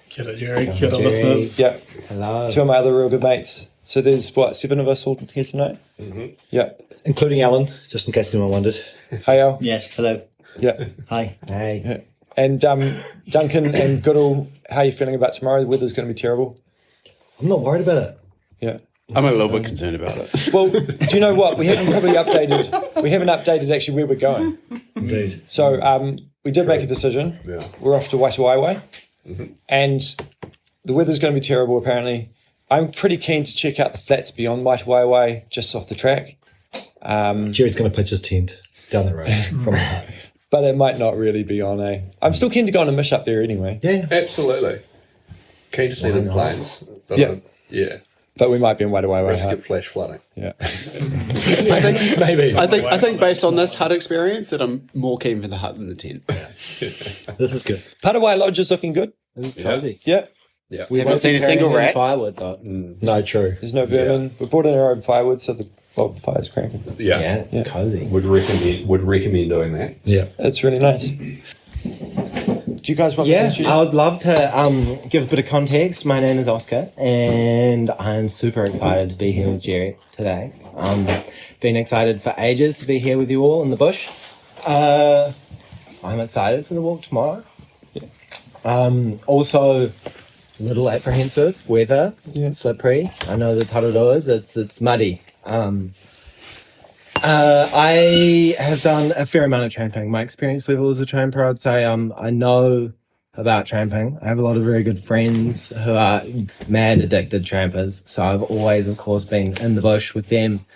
Speaker 11: Kia ora, Jerry. Kia ora, listeners.
Speaker 6: Yeah,
Speaker 11: Hello.
Speaker 6: two of my other real good mates. So there's, 7 of us all here tonight? Mm-hmm. Yeah.
Speaker 5: Including Alan, just in case anyone wondered.
Speaker 6: Hey, Al.
Speaker 8: Yes. Hello.
Speaker 6: Yeah.
Speaker 8: Hi.
Speaker 5: Hey.
Speaker 6: And Duncan and Goodall, how are you feeling about tomorrow? The weather's going to be terrible.
Speaker 5: I'm not worried about it.
Speaker 6: Yeah.
Speaker 9: I'm a little bit concerned about it.
Speaker 6: Well, do you know what? We haven't updated actually where we're going.
Speaker 5: Indeed.
Speaker 6: So we did make a decision.
Speaker 10: Yeah.
Speaker 6: We're off to Waitewaewae. And the weather's going to be terrible, apparently. I'm pretty keen to check out the flats beyond Waitewaewae, just off the track.
Speaker 5: Jerry's going to pitch his tent down the road from the park.
Speaker 6: But it might not really be on a... I'm still keen to go on a mish up there anyway.
Speaker 5: Yeah.
Speaker 10: Absolutely. Keen to see them planes. But,
Speaker 6: Yeah.
Speaker 10: Yeah.
Speaker 6: But we might be in Waitewaewae.
Speaker 10: Risk of flash flooding.
Speaker 6: Yeah.
Speaker 9: I think
Speaker 5: Maybe.
Speaker 9: I think based on this hut experience that I'm more keen for the hut than the tent.
Speaker 5: This is good.
Speaker 6: Waitewaewae Lodge is looking good.
Speaker 11: This is cozy.
Speaker 6: Yeah.
Speaker 10: Yeah.
Speaker 9: We haven't seen a single rat.
Speaker 11: Firewood, though.
Speaker 5: No, true.
Speaker 6: There's no vermin. We brought in our own firewood, so the fire's cranking.
Speaker 10: Yeah.
Speaker 11: Cozy.
Speaker 10: Would recommend doing that.
Speaker 5: Yeah.
Speaker 6: It's really nice. Do you guys want
Speaker 11: Yeah,
Speaker 6: to
Speaker 11: I would love to give a bit of context. My name is Oscar, and I'm super excited to be here with Jerry today. Been excited for ages to be here with you all in the bush. I'm excited for the walk tomorrow. Also, a little apprehensive. Weather, slippery. I know the Tararuas, it's muddy. I have done a fair amount of tramping. My experience level as a tramper, I'd say I know about tramping. I have a lot of very good friends who are mad addicted trampers, so I've always, of course, been in the bush with them.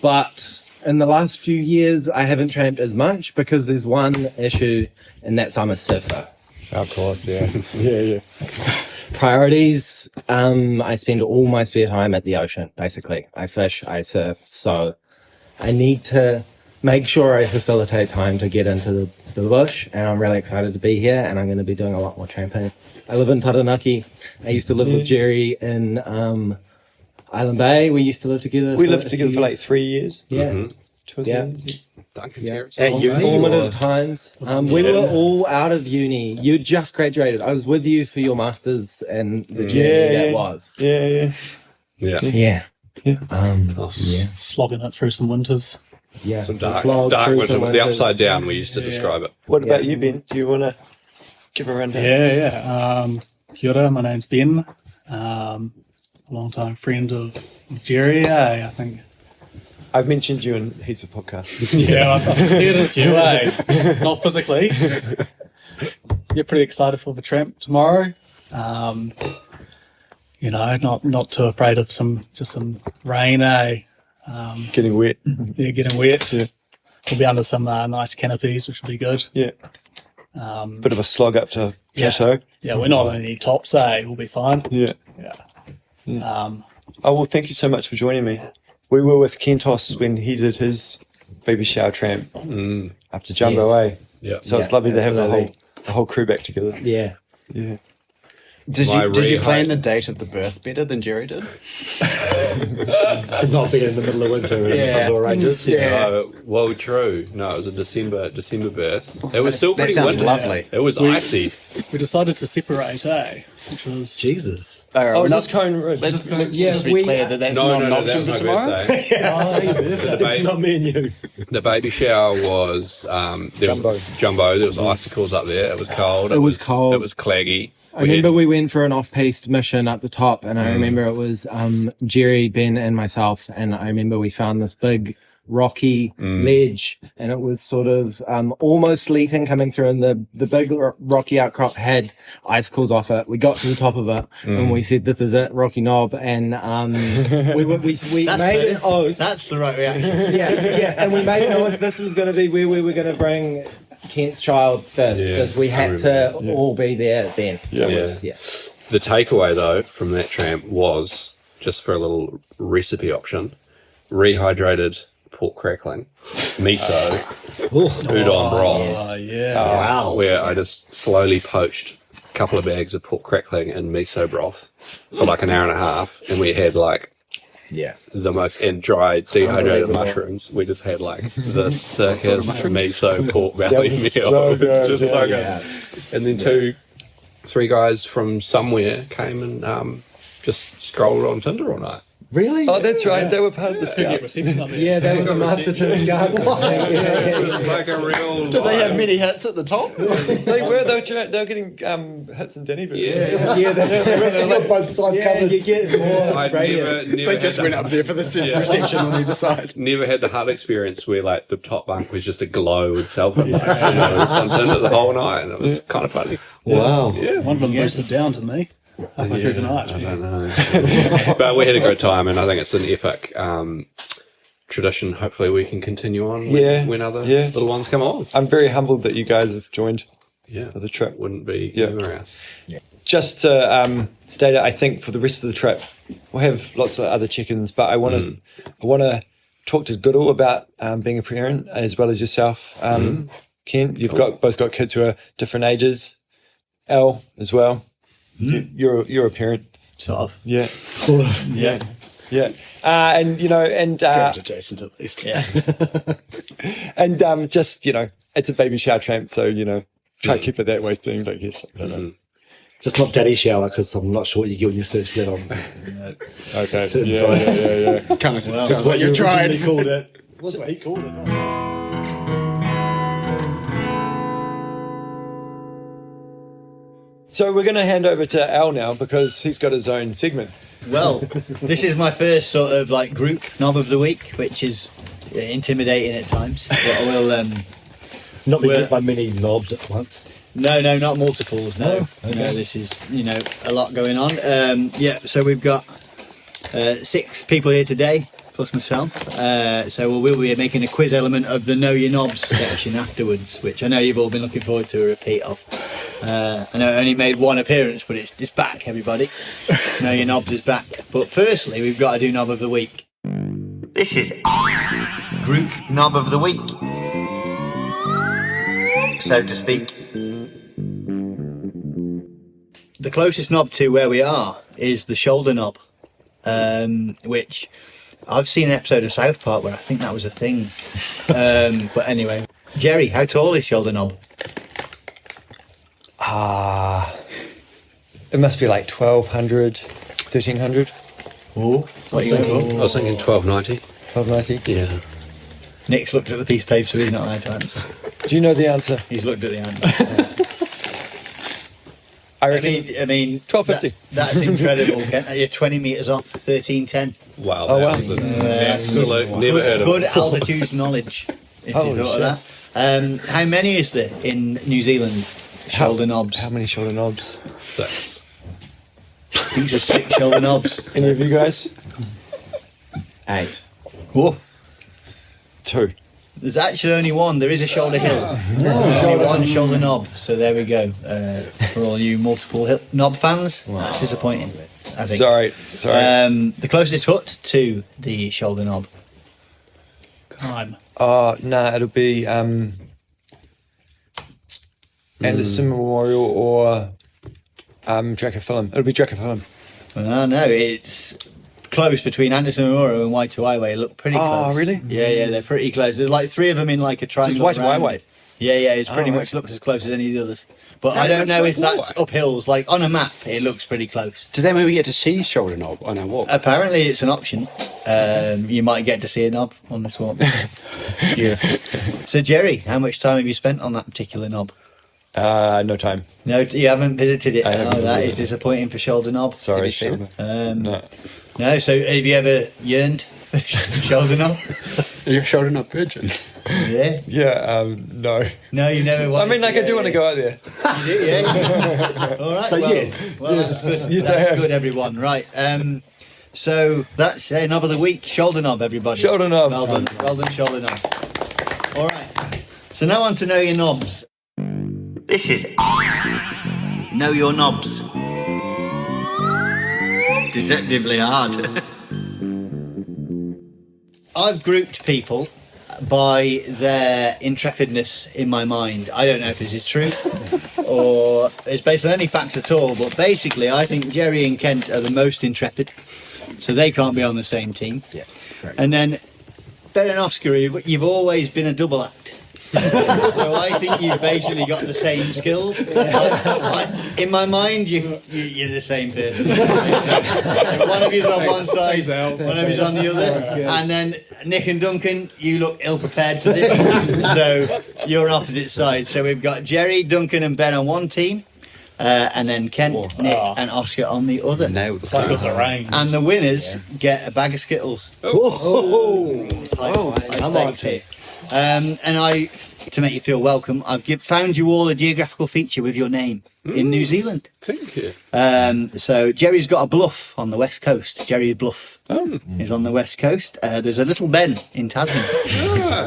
Speaker 11: But in the last few years, I haven't tramped as much because there's one issue, and that's I'm a surfer.
Speaker 6: Of course, yeah. Yeah.
Speaker 11: Priorities, I spend all my spare time at the ocean, basically. I fish, I surf, so I need to make sure I facilitate time to get into the bush, and I'm really excited to be here, and I'm going to be doing a lot more tramping. I live in Taranaki. I used to live with Jerry in Island Bay. We used to live together.
Speaker 6: We lived together for like 3 years.
Speaker 11: Yeah.
Speaker 6: 2 or 3
Speaker 11: Yeah.
Speaker 6: years.
Speaker 11: At uni, formative times. We were all out of uni. You just graduated. I was with you for your masters and the journey that was.
Speaker 6: Yeah.
Speaker 11: Yeah.
Speaker 12: Slogging it through some winters.
Speaker 11: Yeah.
Speaker 10: Some dark
Speaker 11: through
Speaker 10: winter.
Speaker 11: some
Speaker 10: The
Speaker 11: winters.
Speaker 10: upside down, we used to describe it.
Speaker 6: What about you, Ben? Do you want to give a rundown?
Speaker 12: Yeah. Kia ora, my name's Ben. A long-time friend of Jerry. I think.
Speaker 6: I've mentioned you in heaps of podcasts.
Speaker 12: Yeah, I've heard a few. Not physically. Yeah, pretty excited for the tramp tomorrow. Not too afraid of some rain.
Speaker 6: Getting wet.
Speaker 12: Yeah, getting wet. Yeah. We'll be under some nice canopies, which will be good.
Speaker 6: Yeah. Bit of a slog up to plateau.
Speaker 12: Yeah, we're not on any tops, we'll be fine.
Speaker 6: Yeah.
Speaker 12: Yeah.
Speaker 6: Oh, well, thank you so much for joining me. We were with Kentos when he did his baby shower tramp up to Jumbo,
Speaker 11: Yes.
Speaker 6: eh?
Speaker 10: Yeah.
Speaker 6: So it's lovely to have
Speaker 11: absolutely.
Speaker 6: the whole crew back together.
Speaker 11: Yeah.
Speaker 6: Yeah.
Speaker 9: Did
Speaker 10: My
Speaker 9: you
Speaker 10: rehi-
Speaker 9: plan the date of the birth better than Jerry did?
Speaker 11: To not be in the middle of winter in the Tararuas Ranges.
Speaker 10: Well, true. No, it was a December birth. It was still
Speaker 9: That
Speaker 10: pretty
Speaker 9: sounds
Speaker 10: windy.
Speaker 9: lovely.
Speaker 10: It was icy.
Speaker 12: We decided to separate, which was
Speaker 11: Jesus.
Speaker 13: Oh, is this Cone Ridge?
Speaker 9: Let's just be clear that that's not an option for
Speaker 10: that was my
Speaker 9: tomorrow.
Speaker 10: birthday.
Speaker 11: Not me and you.
Speaker 10: The baby shower was there was jumbo. There was icicles up there. It was cold.
Speaker 11: It was cold.
Speaker 10: It was claggy.
Speaker 11: I remember we went for an off-piste mission at the top, and I remember it was Jerry, Ben, and myself, and I remember we found this big rocky ledge, and it was sort of almost sleeting coming through, and the big rocky outcrop had icicles off it. We got to the top of it, and we said, "This is it, Rocky Knob," and we made it. Oh,
Speaker 8: That's the right reaction.
Speaker 11: yeah, and we made it know this was going to be where we were going to bring Kent's child first, because we had to all be there then.
Speaker 10: The takeaway though from that tramp was, just for a little recipe option, rehydrated pork crackling, miso, udon broth.
Speaker 11: Wow.
Speaker 10: Where I just slowly poached a couple of bags of pork crackling in miso broth for like an hour and a half, and we had like the most, and dried dehydrated mushrooms. We just had like the sickest miso pork belly meal.
Speaker 13: So good.
Speaker 10: Just so good. And then three guys from somewhere came and just scrolled on Tinder all night.
Speaker 11: Really?
Speaker 13: Oh, that's right. They were part of the scouts.
Speaker 11: Yeah, they were the Master Tim Scouts.
Speaker 10: It was like a real.
Speaker 9: Did they have many hits at the top?
Speaker 13: They were getting hits in Dennyville.
Speaker 11: Yeah, they got both sides covered. You get more
Speaker 10: I'd
Speaker 11: radius.
Speaker 10: never
Speaker 9: They just
Speaker 10: had
Speaker 9: went up there for the reception on either side.
Speaker 10: Never had the hut experience where like the top bunk was just aglow with sulphur lights. You know, it was on Tinder the whole night, and it was kind of funny.
Speaker 11: Wow.
Speaker 10: Yeah.
Speaker 12: one of them boosted down to me halfway through the night.
Speaker 10: I don't know. But we had a great time, and I think it's an epic tradition. Hopefully we can continue on when other little ones come on.
Speaker 13: I'm very humbled that you guys have joined
Speaker 10: for
Speaker 13: the trip.
Speaker 10: Wouldn't be anywhere else.
Speaker 13: Just to state it, I think for the rest of the trip, we'll have lots of other check-ins, but I want to talk to Goodall about being a parent as well as yourself. Ken, you've both got kids who are different ages. Elle as well. You're a parent.
Speaker 5: Sort of.
Speaker 13: Yeah.
Speaker 5: Sort of. Yeah.
Speaker 13: Yeah. And
Speaker 9: Parent adjacent at least.
Speaker 13: Yeah. And just, it's a baby shower tramp, so, try to keep it that way thing, I guess. I don't know.
Speaker 5: Just not daddy shower, because I'm not sure what you get when you search that on.
Speaker 13: Okay.
Speaker 5: Certain
Speaker 13: Yeah,
Speaker 5: sites.
Speaker 13: yeah.
Speaker 9: Kind of
Speaker 5: Well,
Speaker 9: sounds like you tried.
Speaker 5: originally called it. That's what he called it.
Speaker 13: So we're going to hand over to Al now because he's got his own segment.
Speaker 8: Well, this is my first sort of like group knob of the week, which is intimidating at times. But I will.
Speaker 5: Not be hit by many knobs at once.
Speaker 8: No, not multiples. No,
Speaker 5: okay.
Speaker 8: no. This is a lot going on. So we've got 6 people here today, plus myself. So we'll be making a quiz element of the Know Your Knobs section afterwards, which I know you've all been looking forward to a repeat of. I know it only made one appearance, but it's back, everybody. Know Your Knobs is back. But firstly, we've got to do Knob of the Week. This is Group Knob of the Week, so to speak. The closest knob to where we are is the shoulder knob, which I've seen an episode of South Park where I think that was a thing. But anyway, Jerry, how tall is shoulder knob?
Speaker 13: It must be like 1,200, 1,300.
Speaker 8: Oh, what are you going for?
Speaker 10: I was thinking 1290.
Speaker 13: 1290.
Speaker 10: Yeah.
Speaker 8: Nick's looked at the piece of paper, so he's not allowed to answer.
Speaker 13: Do you know the answer?
Speaker 8: He's looked at the answer.
Speaker 13: I reckon.
Speaker 8: I mean,
Speaker 13: 1250.
Speaker 8: That's incredible, Kent. You're 20 metres up, 1310.
Speaker 10: Wow.
Speaker 13: Oh, wow.
Speaker 10: That was
Speaker 8: That's
Speaker 10: absolute. Never heard of
Speaker 8: good
Speaker 10: it.
Speaker 8: altitude knowledge, if you
Speaker 13: Holy
Speaker 8: thought of that. How many is there in New Zealand? Shoulder knobs.
Speaker 13: How many shoulder knobs?
Speaker 10: 6.
Speaker 8: I think there's 6 shoulder knobs.
Speaker 13: Any of you guys?
Speaker 11: 8.
Speaker 8: Whoa.
Speaker 13: 2.
Speaker 8: There's actually only one. There is a shoulder hill. There's only one shoulder knob. So there we go. For all you multiple knob fans, that's disappointing, I think.
Speaker 13: Sorry.
Speaker 8: The closest hut to the shoulder knob.
Speaker 12: Time.
Speaker 13: It'll be Anderson Memorial or Dracophyllum. It'll be Dracophyllum.
Speaker 8: Well, no, it's close between Anderson Memorial and Waitewaewae. Look pretty close.
Speaker 13: Oh, really?
Speaker 8: Yeah, they're pretty close. There's like 3 of them in like a triangle.
Speaker 13: It's Waitewaewae.
Speaker 8: Yeah, it's pretty much looks as close as any of the others. But I don't know if that's up hills. Like on a map, it looks pretty close.
Speaker 9: Does that mean we get to see Shoulder Knob on our walk?
Speaker 8: Apparently, it's an option. You might get to see a knob on this walk. Yeah. So, Jerry, how much time have you spent on that particular knob?
Speaker 13: No time.
Speaker 8: No, you haven't visited it.
Speaker 13: I haven't
Speaker 8: That
Speaker 13: visited
Speaker 8: is disappointing for Shoulder Knob.
Speaker 13: Sorry,
Speaker 9: Have you seen
Speaker 13: Shoulder.
Speaker 8: No, so have you ever yearned for Shoulder Knob?
Speaker 9: You're a Shoulder Knob virgin.
Speaker 8: Yeah.
Speaker 13: Yeah. No.
Speaker 8: No, you never wanted
Speaker 13: I mean, like, I do want to go out there.
Speaker 8: You do, yeah. All right.
Speaker 5: So
Speaker 8: well,
Speaker 5: yes.
Speaker 8: Well, that's good.
Speaker 13: Yes, I
Speaker 8: That's
Speaker 13: have.
Speaker 8: good, everyone. Right. So that's knob of the week. Shoulder knob, everybody.
Speaker 13: Shoulder knob.
Speaker 8: Well done. Well done, shoulder knob. All right. So now on to know your knobs. This is Know Your Knobs. Deceptively hard. I've grouped people by their intrepidness in my mind. I don't know if this is true or it's based on any facts at all, but basically I think Jerry and Kent are the most intrepid, so they can't be on the same team.
Speaker 11: Yeah, correct.
Speaker 8: And then Ben and Oscar, you've always been a double act. So I think you've basically got the same skills. In my mind, you're the same person. One of you's on one side, one of you's on the other. And then Nick and Duncan, you look ill-prepared for this. So you're on opposite sides. So we've got Jerry, Duncan and Ben on one team. And then Kent, Nick and Oscar on the other.
Speaker 9: Nailed the
Speaker 12: Cycles are range.
Speaker 8: And the winners get a bag of Skittles.
Speaker 5: Come on,
Speaker 8: here. And to make you feel welcome, I've found you all a geographical feature with your name in New Zealand.
Speaker 10: Thank you.
Speaker 8: So Jerry's got a bluff on the west coast. Jerry's Bluff is on the west coast. There's a little Ben in Tasman,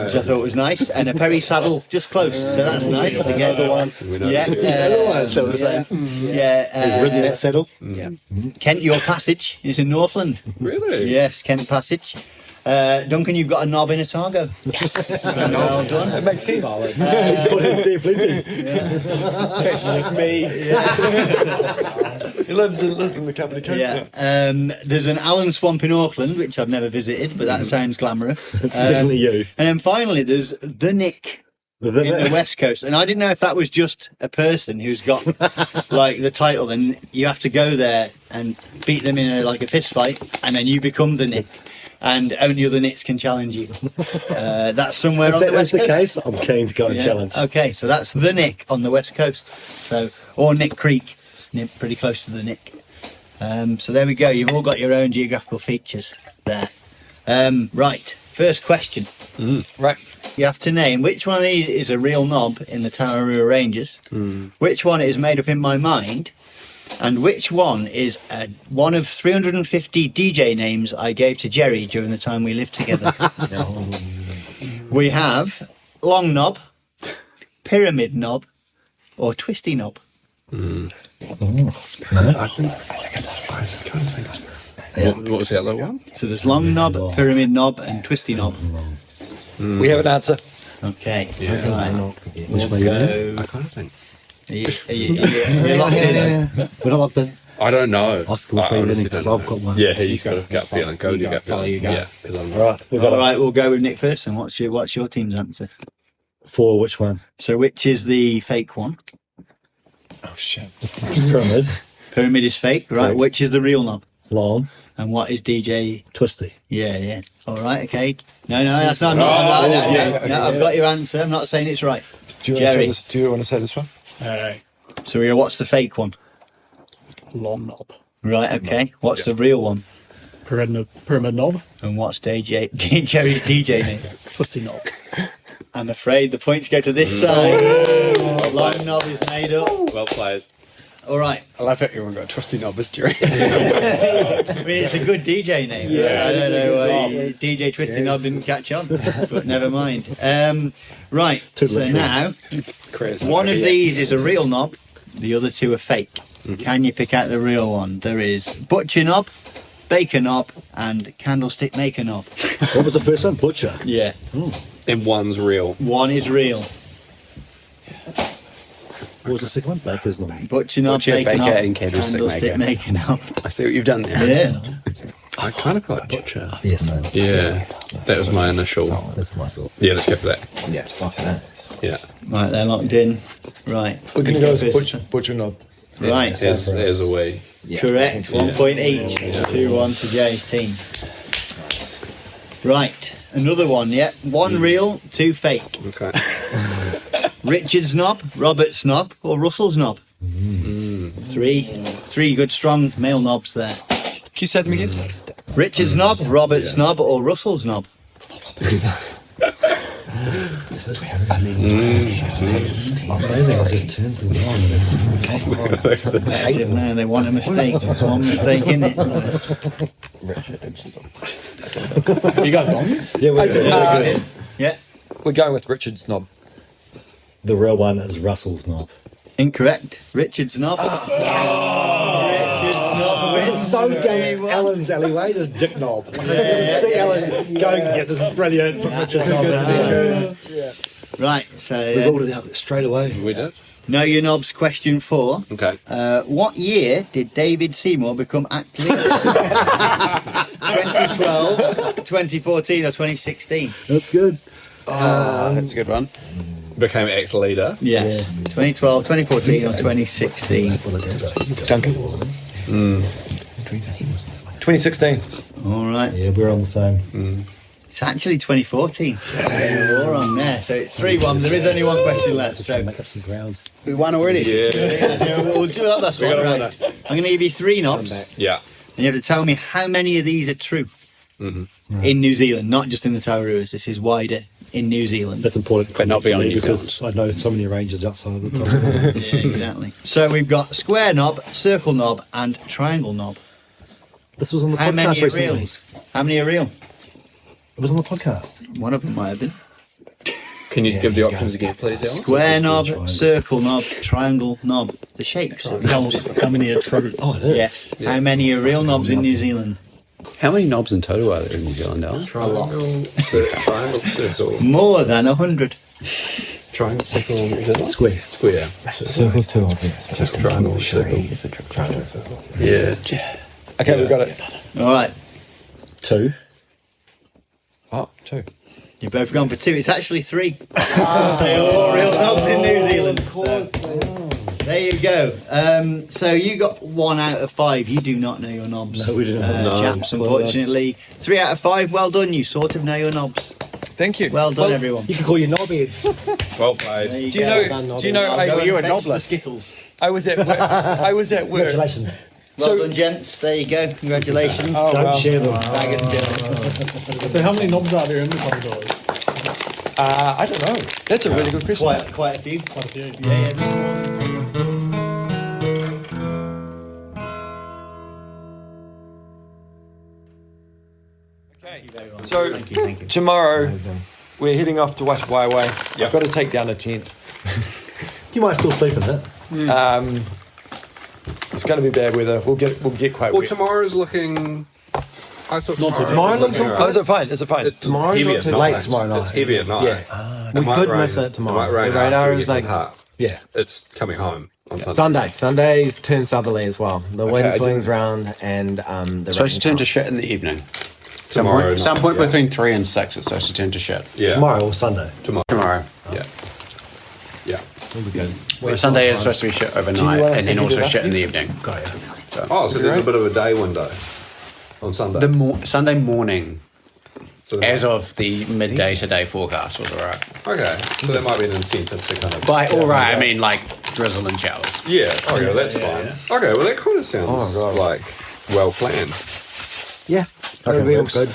Speaker 8: which I thought was nice, and a Perry Saddle just close. So that's nice. Again,
Speaker 11: Still the same.
Speaker 8: yeah.
Speaker 5: ridden that saddle.
Speaker 11: Yeah.
Speaker 8: Kent, your passage is in Northland.
Speaker 10: Really?
Speaker 8: Yes, Kent Passage. Duncan, you've got a knob in Otago.
Speaker 11: Yes.
Speaker 8: Well done.
Speaker 13: It makes sense.
Speaker 11: That's just me.
Speaker 13: He lives in the company coast
Speaker 8: Yeah.
Speaker 13: now.
Speaker 8: There's an Allen Swamp in Auckland, which I've never visited, but that sounds glamorous.
Speaker 5: Definitely you.
Speaker 8: And then finally, there's the Nick in the West Coast. And I didn't know if that was just a person who's got like the title, and you have to go there and beat them in a fist fight, and then you become the Nick. And only other Nicks can challenge you. That's somewhere on the West Coast.
Speaker 5: If that's the case, I'm keen to go and challenge.
Speaker 8: Okay, so that's the Nick on the West Coast. So, or Nick Creek, pretty close to the Nick. So there we go. You've all got your own geographical features there. Right, first question.
Speaker 13: Right.
Speaker 8: You have to name which one is a real knob in the Tararua Ranges, which one is made up in my mind, and which one is one of 350 DJ names I gave to Jerry during the time we lived together. We have long knob, pyramid knob, or twisty knob.
Speaker 10: I think what was the other one?
Speaker 8: So there's long knob, pyramid knob, and twisty knob.
Speaker 13: We have an answer.
Speaker 8: Okay.
Speaker 10: Yeah.
Speaker 8: Right.
Speaker 5: Which way you going?
Speaker 10: I kind of think.
Speaker 8: You're locked in.
Speaker 5: We're not locked in.
Speaker 10: I don't know.
Speaker 5: Oscar will be
Speaker 10: honestly
Speaker 5: winning because
Speaker 10: don't
Speaker 5: I've
Speaker 10: know.
Speaker 5: got one.
Speaker 10: Yeah, he's got a gut feeling. Go with your gut feeling. Yeah, 'cause I'm
Speaker 5: All right, we've got
Speaker 8: All right, we'll go with Nick first. And what's your team's answer?
Speaker 5: for which one?
Speaker 8: So which is the fake one?
Speaker 13: Oh, shit.
Speaker 5: Pyramid,
Speaker 8: Pyramid is fake, right?
Speaker 5: Right.
Speaker 8: Which is the real knob?
Speaker 5: long,
Speaker 8: And what is DJ?
Speaker 5: twisty.
Speaker 8: Yeah. All right, okay. No, that's not. No, I've got your answer. I'm not saying it's right.
Speaker 13: Do you
Speaker 8: Jerry.
Speaker 13: want to say this one?
Speaker 8: So what's the fake one?
Speaker 12: Long knob.
Speaker 8: Right, okay. What's the real one?
Speaker 12: Pyramid knob.
Speaker 8: And what's Jerry's DJ name?
Speaker 12: Twisty knob.
Speaker 8: I'm afraid the points go to this side. Long knob is made up.
Speaker 10: well played.
Speaker 8: All right.
Speaker 9: I love that everyone got Twisty Knob as Jerry.
Speaker 8: I mean, it's a good DJ name. I don't know why DJ Twisty Knob didn't catch on, but never mind. Right, so now, one of these is a real knob, the other two are fake. Can you pick out the real one? There is butcher knob, baker knob, and candlestick maker knob.
Speaker 5: What was the first one? Butcher.
Speaker 8: Yeah.
Speaker 10: And one's real.
Speaker 8: One is real.
Speaker 5: What was the second one? Baker's knob.
Speaker 8: Butcher knob,
Speaker 9: Butcher,
Speaker 8: baker
Speaker 9: baker,
Speaker 8: knob,
Speaker 9: and candlestick maker.
Speaker 8: knob.
Speaker 9: I see what you've done there.
Speaker 8: Yeah.
Speaker 10: I kind of like butcher.
Speaker 5: Yeah, same.
Speaker 10: Yeah, that was my initial.
Speaker 5: That's my thought.
Speaker 10: Yeah, let's go for that.
Speaker 11: Yeah.
Speaker 10: Yeah.
Speaker 8: Right, they're locked in. Right.
Speaker 13: We're going to go with butcher knob.
Speaker 8: Right.
Speaker 10: As a way.
Speaker 11: Yeah.
Speaker 8: Correct. 1 point each. It's 2-1 to Jerry's team. Right. Another one, yeah. 1 real, 2 fake.
Speaker 10: Okay.
Speaker 8: Richard's knob, Robert's knob, or Russell's knob? Three good strong male knobs there.
Speaker 13: Can you say them again?
Speaker 8: Richard's knob, Robert's knob, or Russell's knob?
Speaker 5: Amazing, I just turned things on.
Speaker 8: I didn't know, they want a mistake. There's one mistake in it.
Speaker 12: You guys gone?
Speaker 5: Yeah, we're good.
Speaker 8: Yeah.
Speaker 13: We're going with Richard's knob.
Speaker 5: The real one is Russell's knob.
Speaker 8: Incorrect. Richard's knob.
Speaker 5: It's so damn Alan's alleyway, just dick knob. See Alan going, yeah, this is brilliant. Richard's knob.
Speaker 8: Right, so
Speaker 5: We ruled it out straight away.
Speaker 10: We did.
Speaker 8: know your knobs question 4.
Speaker 10: Okay.
Speaker 8: What year did David Seymour become act leader? 2012, 2014 or 2016?
Speaker 5: That's good.
Speaker 9: That's a good one.
Speaker 10: Became act leader.
Speaker 8: Yes. 2012, 2014 or 2016?
Speaker 13: Duncan. 2016.
Speaker 8: All right.
Speaker 5: Yeah, we're on the same.
Speaker 8: It's actually 2014. We're wrong there. So it's 3-1. There is only one question left. So
Speaker 5: Make up some ground.
Speaker 9: We won already.
Speaker 10: Yeah.
Speaker 8: we'll do that last one. Right. I'm going to give you 3 knobs.
Speaker 10: Yeah.
Speaker 8: And you have to tell me how many of these are true in New Zealand, not just in the Tararuas. This is wider in New Zealand.
Speaker 5: That's important.
Speaker 9: But not beyond
Speaker 5: for me
Speaker 9: New
Speaker 5: because I know so many ranges outside of the top.
Speaker 8: Yeah, exactly. So we've got square knob, circle knob, and triangle knob.
Speaker 5: This was on the
Speaker 8: How
Speaker 5: podcast
Speaker 8: many are
Speaker 5: recently.
Speaker 8: real? How many are real?
Speaker 5: It was on the podcast.
Speaker 8: One of them might have been.
Speaker 10: Can you give the options again, please, Alan?
Speaker 8: Square knob, circle knob, triangle knob. The shapes.
Speaker 12: How many are true?
Speaker 5: Oh, it is.
Speaker 8: Yes. How many are real knobs in New Zealand?
Speaker 9: How many knobs in total are there in New Zealand, Alan?
Speaker 10: Triangle, circle.
Speaker 8: More than 100.
Speaker 10: Triangle, circle, is it?
Speaker 5: Square.
Speaker 10: Square.
Speaker 11: Circle's too obvious.
Speaker 10: Just triangle, circle. Yeah.
Speaker 13: Okay, we've got it.
Speaker 8: All right.
Speaker 5: 2.
Speaker 13: Oh, 2.
Speaker 8: You've both gone for 2. It's actually 3. They're all real knobs in New Zealand. So, there you go. So you got 1 out of 5. You do not know your knobs.
Speaker 5: No, we do not.
Speaker 8: Chaps, unfortunately. 3 out of 5. Well done. You sort of know your knobs.
Speaker 13: Thank you.
Speaker 8: Well done, everyone.
Speaker 5: You can call your knobheads.
Speaker 10: Well
Speaker 8: There
Speaker 10: played.
Speaker 8: you
Speaker 13: Do you
Speaker 8: go.
Speaker 13: know? Do you know?
Speaker 8: I'll go
Speaker 9: you
Speaker 8: and
Speaker 9: a
Speaker 8: fetch the
Speaker 9: knobless?
Speaker 8: Skittles.
Speaker 13: I was at work. I was at work.
Speaker 5: Congratulations.
Speaker 8: Well done, gents. There you go. Congratulations.
Speaker 5: Don't share them.
Speaker 8: Bag of Skittles.
Speaker 12: So how many knobs are there in the corridors?
Speaker 13: I don't know. That's a really good question.
Speaker 8: Quite a few.
Speaker 12: Quite a few.
Speaker 8: Yeah.
Speaker 13: So
Speaker 8: Thank you.
Speaker 13: tomorrow we're heading off to Waitewaewae. I've got to take down a tent.
Speaker 5: You might still sleep in it.
Speaker 13: It's going to be bad weather. We'll get quite
Speaker 10: Well,
Speaker 13: wet.
Speaker 10: tomorrow's looking. I thought
Speaker 12: Not too
Speaker 10: tomorrow
Speaker 12: bad.
Speaker 10: was looking
Speaker 13: Oh, is it fine? Is it fine?
Speaker 11: Tomorrow's
Speaker 10: heavy
Speaker 11: not
Speaker 10: at
Speaker 11: too
Speaker 10: night.
Speaker 11: late tomorrow night.
Speaker 10: It's heavy at night.
Speaker 11: Yeah.
Speaker 10: It
Speaker 11: We
Speaker 10: might
Speaker 11: could
Speaker 10: rain-
Speaker 11: miss it tomorrow.
Speaker 10: It might rain
Speaker 11: The radar
Speaker 10: after we
Speaker 11: is
Speaker 10: get
Speaker 11: like-
Speaker 10: to the heart.
Speaker 11: Yeah.
Speaker 10: It's coming home on Sunday.
Speaker 11: Sunday's turn southerly as well. The wind
Speaker 13: I
Speaker 11: swings round and the
Speaker 9: Supposed to
Speaker 11: rain
Speaker 9: turn to
Speaker 11: comes.
Speaker 9: shit in the evening.
Speaker 10: Tomorrow
Speaker 9: Some
Speaker 10: night,
Speaker 9: point
Speaker 10: yeah.
Speaker 9: between 3 and 6 it's supposed to turn to shit.
Speaker 10: Yeah.
Speaker 5: Tomorrow or Sunday.
Speaker 9: Tomorrow.
Speaker 10: Yeah. Yeah.
Speaker 9: Well, Sunday is supposed to be shit overnight
Speaker 13: wanna
Speaker 9: and
Speaker 13: say
Speaker 9: then also
Speaker 13: goodbye?
Speaker 9: shit in the evening.
Speaker 10: Oh, so there's a bit of a day window on Sunday.
Speaker 9: Sunday morning,
Speaker 10: So
Speaker 9: as of the midday today forecast, was alright.
Speaker 10: okay, so that might be an incentive to kind of.
Speaker 9: By alright, I mean like drizzle and showers.
Speaker 10: Yeah. Okay, that's fine. Okay, well that kind of sounds like well planned.
Speaker 11: Yeah.
Speaker 13: Okay,
Speaker 11: It'll be all
Speaker 13: works.
Speaker 11: good.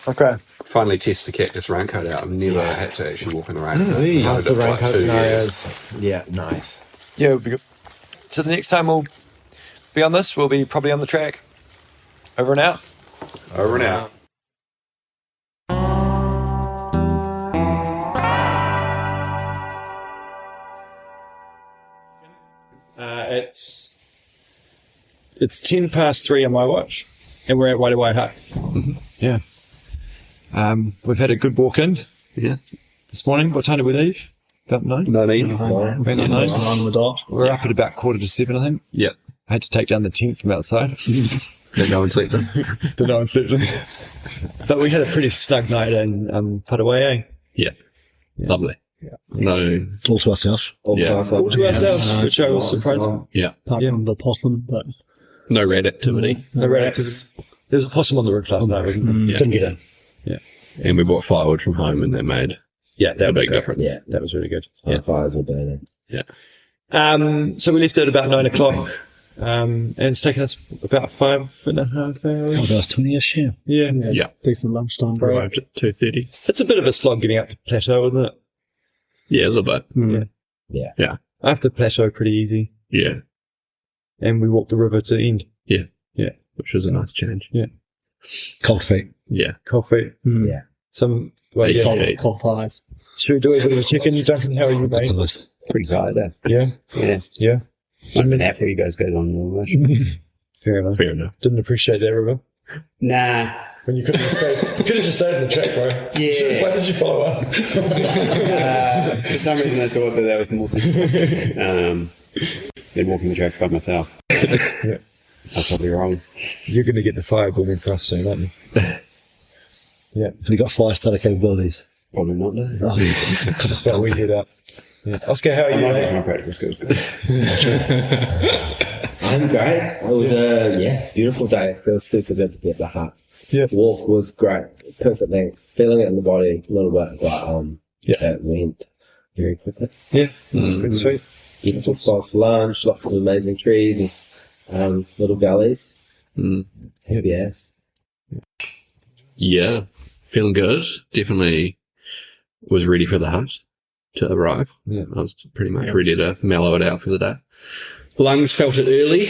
Speaker 13: Okay.
Speaker 10: Finally, test the cactus raincoat out. I've never had to actually walk in the rain.
Speaker 11: How's the
Speaker 10: I've had it for like
Speaker 11: raincoat
Speaker 10: 2 years.
Speaker 11: scenarios? Yeah, nice.
Speaker 13: Yeah, it'll be good. So the next time we'll be on this, we'll be probably on the track. Over and out.
Speaker 10: Over and out.
Speaker 13: It's 3:10 on my watch, and we're at Waitewaewae. Yeah. We've had a good walk in.
Speaker 10: Yeah.
Speaker 13: This morning. What time did we leave? About 9?
Speaker 10: 9.
Speaker 13: About 9.
Speaker 12: On the dot.
Speaker 13: We're up at about 6:45, I think.
Speaker 10: Yeah.
Speaker 13: I had to take down the tent from outside.
Speaker 10: That no one slept in.
Speaker 13: That no one slept in. But we had a pretty snug night in Waitewaewae.
Speaker 10: Yeah. Lovely.
Speaker 13: Yeah.
Speaker 10: No.
Speaker 5: All to ourselves.
Speaker 13: All to ourselves, which I was surprised.
Speaker 10: Yeah.
Speaker 12: Apart from the possum, but
Speaker 10: No rat activity.
Speaker 13: No rat activity. There was a possum on the roof last night, wasn't there?
Speaker 10: Yeah.
Speaker 13: Couldn't get in. Yeah.
Speaker 10: And we bought firewood from home, and that made
Speaker 13: that
Speaker 10: a
Speaker 13: was
Speaker 10: big
Speaker 13: great.
Speaker 10: difference.
Speaker 11: Yeah.
Speaker 13: That was really good.
Speaker 11: Our fires were burning.
Speaker 10: Yeah.
Speaker 13: So we left at about 9 o'clock. And it's taken us about 5.5 hours.
Speaker 5: About 20-ish, yeah.
Speaker 13: Yeah.
Speaker 12: decent lunchtime break.
Speaker 10: Arrived at 2:30.
Speaker 13: It's a bit of a slog getting up to plateau, isn't it?
Speaker 10: Yeah, a little bit.
Speaker 11: Yeah.
Speaker 13: After plateau, pretty easy.
Speaker 10: Yeah.
Speaker 13: And we walked the river to end.
Speaker 10: Which was a nice change.
Speaker 13: Yeah.
Speaker 5: Cold feet.
Speaker 10: Yeah.
Speaker 13: Cold feet.
Speaker 11: Yeah.
Speaker 13: Some, well,
Speaker 10: Eight
Speaker 13: yeah.
Speaker 10: feet.
Speaker 12: Cold thighs.
Speaker 13: Should we do a bit of a check-in? Duncan, how are you, mate?
Speaker 9: Pretty tired, eh?
Speaker 13: Yeah.
Speaker 9: Yeah.
Speaker 13: Yeah.
Speaker 9: I'm happy you guys go on real much.
Speaker 13: Fair enough.
Speaker 10: Fair enough.
Speaker 13: Didn't appreciate that, river.
Speaker 9: Nah.
Speaker 13: When you could have just stayed in the track, bro.
Speaker 9: Yeah.
Speaker 13: Why did you follow us?
Speaker 9: For some reason, I thought that was more sensible than walking the track by myself.
Speaker 13: Yeah.
Speaker 9: That's probably wrong.
Speaker 13: You're going to get the fire booming for us soon, aren't you? Yeah.
Speaker 5: Have you got fire starter capabilities?
Speaker 9: Probably not, no.
Speaker 5: Oh,
Speaker 13: Just felt we head up. Yeah. Oscar, how are
Speaker 9: I
Speaker 13: you,
Speaker 9: might
Speaker 13: mate?
Speaker 9: have my practical skills good.
Speaker 11: I'm great. It was a beautiful day. It feels super good to be at the hut.
Speaker 13: Yeah.
Speaker 11: Walk was great. Perfect length. Feeling it in the body a little bit, but it went very quickly.
Speaker 13: Yeah. Good, sweet.
Speaker 11: Beautiful spots for lunch, lots of amazing trees and little gullies. Happy ass.
Speaker 10: Yeah. Feeling good. Definitely was ready for the hut to arrive.
Speaker 13: Yeah.
Speaker 10: I was pretty much ready to mellow it out for the day. Lungs felt it early.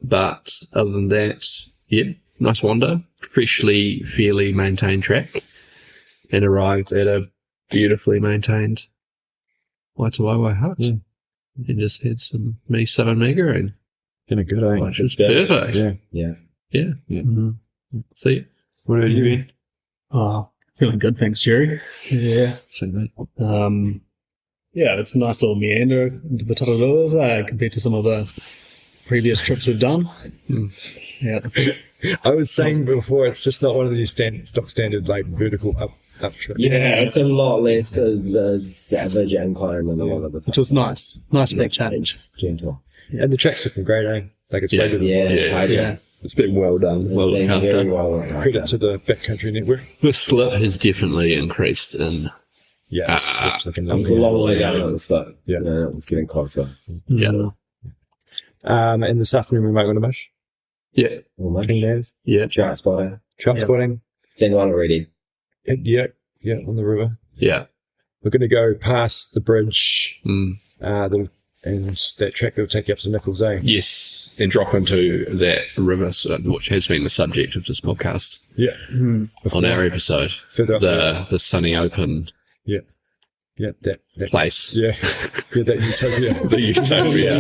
Speaker 10: But other than that, yeah, nice wander. Freshly, fairly maintained track. And arrived at a beautifully maintained Waitewaewae hut.
Speaker 13: Yeah.
Speaker 10: And just had some miso and migraine.
Speaker 13: Been a good day.
Speaker 10: Which is perfect.
Speaker 11: Yeah.
Speaker 10: Yeah.
Speaker 12: Mm-hmm.
Speaker 10: See,
Speaker 13: What have you been?
Speaker 12: Oh, feeling good, thanks, Jerry. Yeah.
Speaker 13: So, mate.
Speaker 12: Yeah, it's a nice little meander into the Tararuas compared to some of the previous trips we've done. Yeah.
Speaker 13: I was saying before, it's just not one of these stock standard like vertical up trips.
Speaker 11: Yeah, it's a lot less of a savage incline than a lot of the
Speaker 12: Which was nice. Nice big change.
Speaker 11: It's gentle.
Speaker 13: And the track's looking great, eh? Like it's way better.
Speaker 11: Yeah.
Speaker 10: It's been well done. Well
Speaker 11: Been
Speaker 10: looked
Speaker 11: very
Speaker 10: after.
Speaker 11: well looked
Speaker 13: Credit
Speaker 11: after.
Speaker 13: to the backcountry network.
Speaker 10: The slip has definitely increased in.
Speaker 13: Yeah, slips looking
Speaker 11: It was a
Speaker 13: lovely.
Speaker 11: long way down on the slope.
Speaker 13: Yeah.
Speaker 11: And it was getting closer.
Speaker 10: Yeah.
Speaker 13: And this afternoon we might go to Mush.
Speaker 10: Yeah.
Speaker 11: Almost.
Speaker 13: King days.
Speaker 10: Yeah.
Speaker 11: Trout spotting.
Speaker 13: Trout spotting.
Speaker 11: It's anyone already.
Speaker 13: Yeah, on the river.
Speaker 10: Yeah.
Speaker 13: We're going to go past the bridge,
Speaker 10: Mm.
Speaker 13: and that track that will take you up to Nichols, eh?
Speaker 10: Yes. And drop into that river, which has been the subject of this podcast
Speaker 13: Yeah.
Speaker 10: on our episode.
Speaker 13: Further up there.
Speaker 10: The sunny open
Speaker 13: Yeah, that
Speaker 10: place.
Speaker 13: Yeah, that utopia.
Speaker 10: The utopia.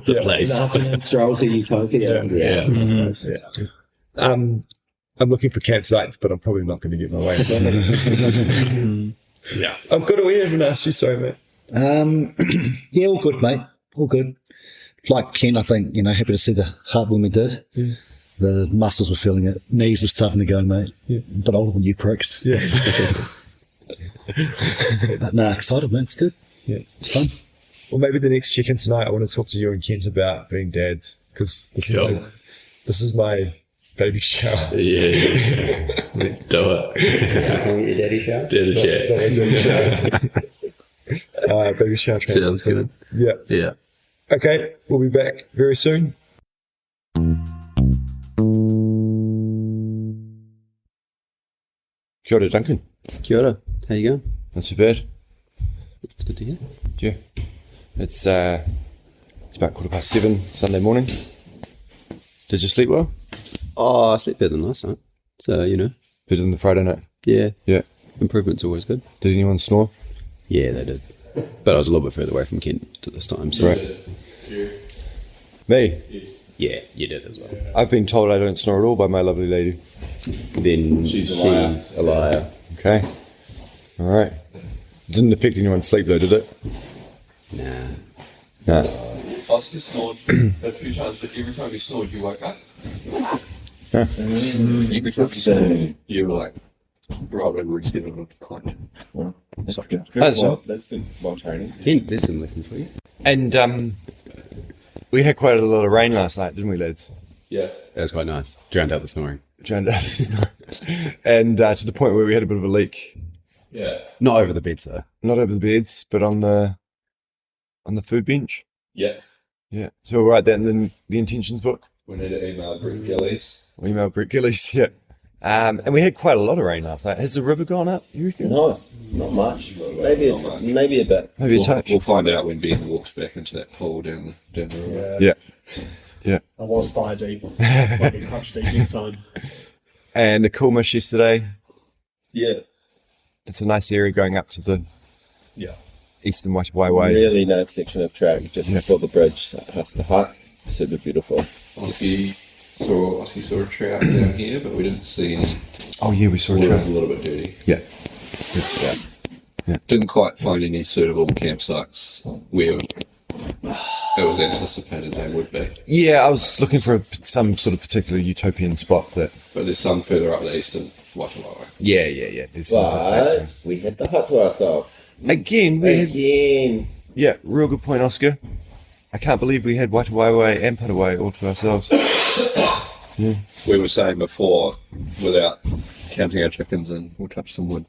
Speaker 10: The place.
Speaker 11: An afternoon stroll to Utopia.
Speaker 10: Yeah.
Speaker 13: I'm looking for campsites, but I'm probably not going to get my way.
Speaker 10: Yeah.
Speaker 13: I'm good. We haven't asked you, sorry, mate.
Speaker 5: Yeah, all good, mate. All good. Like Ken, I think, happy to see the hut when we did.
Speaker 13: Yeah.
Speaker 5: The muscles were feeling it. Knees were starting to go, mate.
Speaker 13: Yeah.
Speaker 5: But older than you pricks.
Speaker 13: Yeah.
Speaker 5: But nah, excited, man. It's good.
Speaker 13: Yeah.
Speaker 5: It's fun.
Speaker 13: Well, maybe the next check-in tonight, I want to talk to you and Kent about being dads, because this is my baby shower.
Speaker 10: Yeah. Let's do it.
Speaker 9: Can we get your daddy shower?
Speaker 10: Daddy chat.
Speaker 13: Baby shower training.
Speaker 10: Sounds good.
Speaker 13: Yeah.
Speaker 10: Yeah.
Speaker 13: Okay, we'll be back very soon.
Speaker 14: Kia ora, Duncan.
Speaker 9: Kia ora. How you going?
Speaker 14: Not too bad.
Speaker 9: It's good to hear.
Speaker 14: Yeah. It's about 7:15 Sunday morning. Did you sleep well?
Speaker 9: Oh, I slept better than last night. So,
Speaker 14: Better than the Friday night?
Speaker 9: Yeah.
Speaker 14: Yeah.
Speaker 9: Improvement's always good.
Speaker 14: Did anyone snore?
Speaker 9: Yeah, they did. But I was a little bit further away from Kent at this time. So.
Speaker 14: Right. Me?
Speaker 9: Yeah, you did as well.
Speaker 14: I've been told I don't snore at all by my lovely lady.
Speaker 9: Then she's a liar.
Speaker 14: Okay. All right. Didn't affect anyone's sleep though, did it? Nah.
Speaker 10: Oscar snored a few times, but every time he snored, you woke up. Every time he snored, you were like, rather than rescheduled.
Speaker 9: That's good.
Speaker 14: That's
Speaker 9: been well training.
Speaker 14: There's some lessons for you. And we had quite a lot of rain last night, didn't we, lads?
Speaker 10: Yeah.
Speaker 9: That was quite nice. Drowned out the snoring.
Speaker 14: And to the point where we had a bit of a leak.
Speaker 10: Yeah.
Speaker 9: Not over the beds though.
Speaker 14: Not over the beds, but on the food bench.
Speaker 10: Yeah.
Speaker 14: Yeah. So we'll write that in the intentions book.
Speaker 10: We need to email Brett Gillies.
Speaker 14: We'll email Brett Gillies, yeah. And we had quite a lot of rain last night. Has the river gone up, you reckon?
Speaker 11: No, not much. Maybe a bit.
Speaker 14: Maybe a touch.
Speaker 10: We'll find out when Ben walks back into that pool down the river.
Speaker 14: Yeah.
Speaker 12: I was thigh deep. Might be crutch deep next time.
Speaker 14: And the Coolmish yesterday.
Speaker 10: Yeah.
Speaker 14: It's a nice area going up to the eastern Waitewaewae.
Speaker 11: Really nice section of track just before the bridge past the hut. Super beautiful.
Speaker 10: Oscar saw a trout down here, but we didn't see any.
Speaker 14: Oh yeah, we saw a
Speaker 10: It
Speaker 14: trout.
Speaker 10: was a little bit dirty.
Speaker 14: Yeah.
Speaker 10: Didn't quite find any suitable campsites where it was anticipated they would be.
Speaker 14: Yeah, I was looking for some sort of particular utopian spot that.
Speaker 10: But there's some further up the eastern Waitewaewae.
Speaker 14: Yeah. There's some
Speaker 11: But we had the hut to ourselves.
Speaker 14: Again. Yeah, real good point, Oscar. I can't believe we had Waitewaewae and Putaway all to ourselves. Yeah.
Speaker 10: We were saying before, without counting our chickens and we'll touch some wood,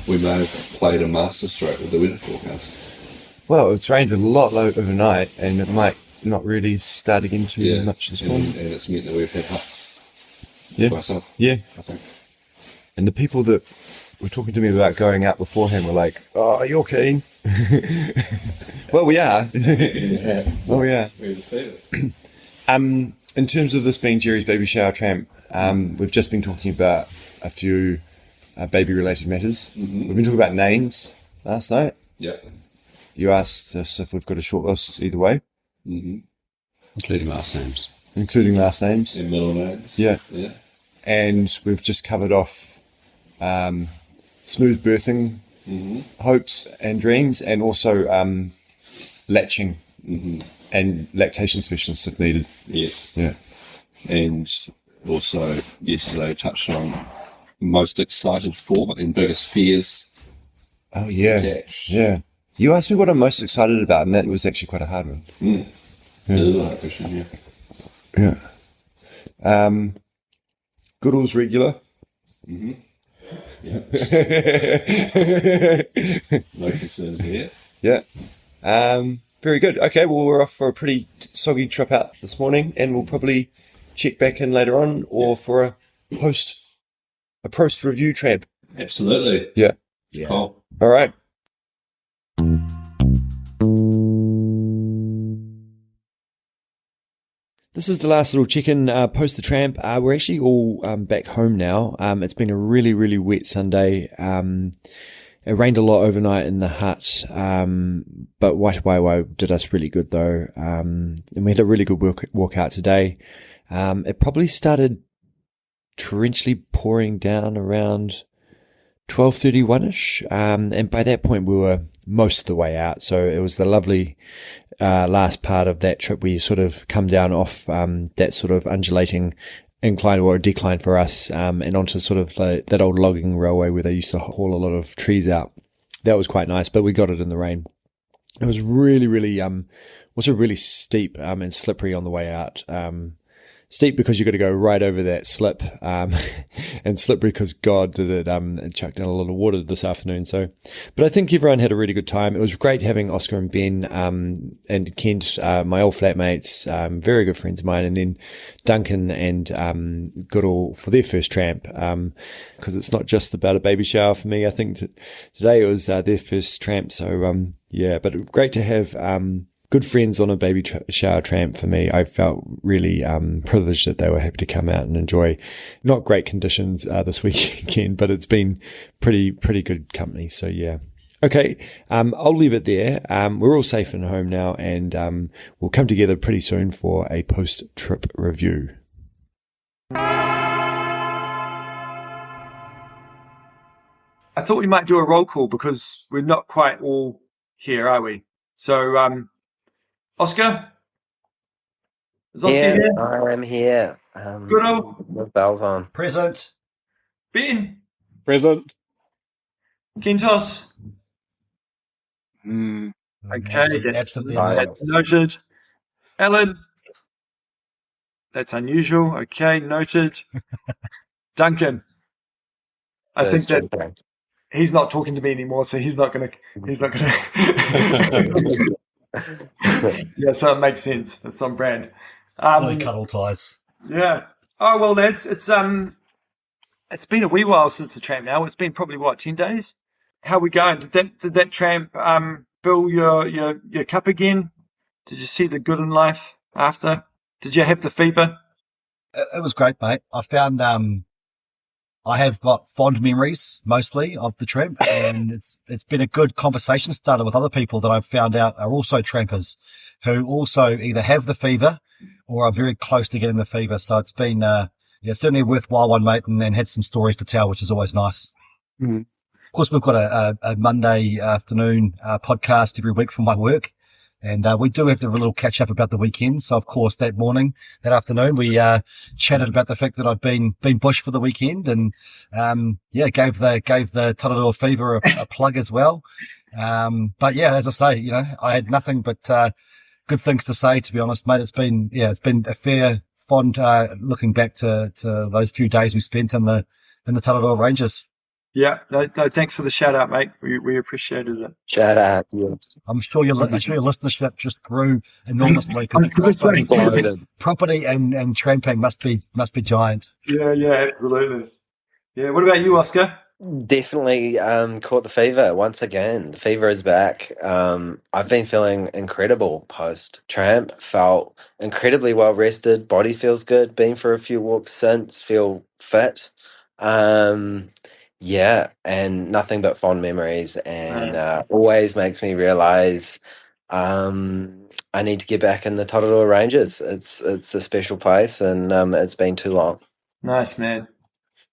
Speaker 10: we may have played a master stroke with the weather forecast.
Speaker 14: Well, it's rained a lot overnight, and it might not really start again too much this morning.
Speaker 10: And it's meant that we've had huts
Speaker 14: Yeah.
Speaker 10: to ourselves.
Speaker 14: Yeah.
Speaker 10: I think.
Speaker 14: And the people that were talking to me about going out beforehand were like, "Oh, you're keen." Well, we are. Well, we are.
Speaker 10: We're defeated.
Speaker 14: In terms of this being Jerry's baby shower tramp, we've just been talking about a few baby-related matters.
Speaker 10: Mm-hmm.
Speaker 14: We've been talking about names last night.
Speaker 10: Yeah.
Speaker 14: You asked us if we've got a short list either way.
Speaker 10: Mm-hmm.
Speaker 9: Including last names.
Speaker 14: Including last names.
Speaker 10: And middle names.
Speaker 14: Yeah.
Speaker 10: Yeah.
Speaker 14: And we've just covered off smooth birthing hopes and dreams, and also latching and lactation specialists if needed.
Speaker 10: Yes.
Speaker 14: Yeah.
Speaker 10: And also yesterday touched on most excited for and biggest fears.
Speaker 14: Oh, yeah.
Speaker 10: Attached.
Speaker 14: Yeah. You asked me what I'm most excited about, and that was actually quite a hard one.
Speaker 10: Mm.
Speaker 14: Yeah.
Speaker 10: It is a hard question,
Speaker 14: Yeah. Goodall's regular.
Speaker 10: Mm-hmm. Yeah. No concerns there.
Speaker 14: Yeah. Very good. Okay, well, we're off for a pretty soggy trip out this morning, and we'll probably check back in later on or for a post review tramp.
Speaker 10: Absolutely.
Speaker 14: Yeah.
Speaker 10: Cool.
Speaker 14: All right. This is the last little check-in post the tramp. We're actually all back home now. It's been a really, really wet Sunday. It rained a lot overnight in the hut, but Waitewaewae did us really good though. And we had a really good walk out today. It probably started torrentially pouring down around 12:31ish, and by that point we were most of the way out. So it was the lovely last part of that trip where you sort of come down off that sort of undulating incline or a decline for us, and onto sort of that old logging railway where they used to haul a lot of trees out. That was quite nice, but we got it in the rain. It was really, really also really steep and slippery on the way out. Steep because you got to go right over that slip, and slippery because God did it, and chucked down a lot of water this afternoon. So, but I think everyone had a really good time. It was great having Oscar and Ben, and Kent, my old flatmates, very good friends of mine, and then Duncan and, Goodall for their first tramp, because it's not just about a baby shower for me. I think today it was, their first tramp. So, yeah, but great to have, good friends on a baby shower tramp for me. I felt really privileged that they were happy to come out and enjoy not great conditions this weekend, but it's been pretty good company. So yeah. Okay, I'll leave it there. We're all safe and home now, and we'll come together pretty soon for a post-trip review.
Speaker 13: I thought we might do a roll call because we're not quite all here, are we? So, Oscar? Is Oscar
Speaker 15: Yeah,
Speaker 13: here?
Speaker 15: I am here.
Speaker 13: Good.
Speaker 15: With bells on.
Speaker 5: Present.
Speaker 13: Ben?
Speaker 12: Present.
Speaker 13: Kintos? Okay,
Speaker 5: Absolutely
Speaker 13: that's noted. Alan? That's unusual. Okay, noted. Duncan? I think that he's not talking to me anymore, so he's not gonna. Yeah, so it makes sense. That's on brand.
Speaker 5: Fully cuddle ties.
Speaker 13: Yeah. Oh well, lads, it's been a wee while since the tramp. Now it's been probably 10 days. How are we going? Did that tramp fill your cup again? Did you see the good in life after? Did you have the fever?
Speaker 5: It was great, mate. I found I have got fond memories mostly of the tramp, and it's been a good conversation starter with other people that I've found out are also trampers who also either have the fever or are very close to getting the fever. So it's been certainly a worthwhile one, mate, and had some stories to tell, which is always nice.
Speaker 12: Mm.
Speaker 5: Of course, we've got a Monday afternoon podcast every week from my work. And we do have to have a little catch up about the weekend. So, of course, that afternoon, we chatted about the fact that I'd been bush for the weekend, and gave the Tararua Fever a plug as well. But yeah, as I say, I had nothing but good things to say. To be honest, mate, it's been a fair fond looking back to those few days we spent in the Tararua Ranges.
Speaker 13: Yeah, no, thanks for the shout out, mate. We appreciated it.
Speaker 15: Shout out. Yeah.
Speaker 5: I'm sure your listenership just grew enormously because property and tramping must be giant.
Speaker 13: Yeah, absolutely. Yeah, what about you, Oscar?
Speaker 15: Definitely caught the fever once again. The fever is back. I've been feeling incredible post tramp. Felt incredibly well rested. Body feels good. Been for a few walks since. Feel fit. Yeah, and nothing but fond memories, and always makes me realise I need to get back in the Tararua Ranges. It's a special place, and it's been too long.
Speaker 13: Nice, man.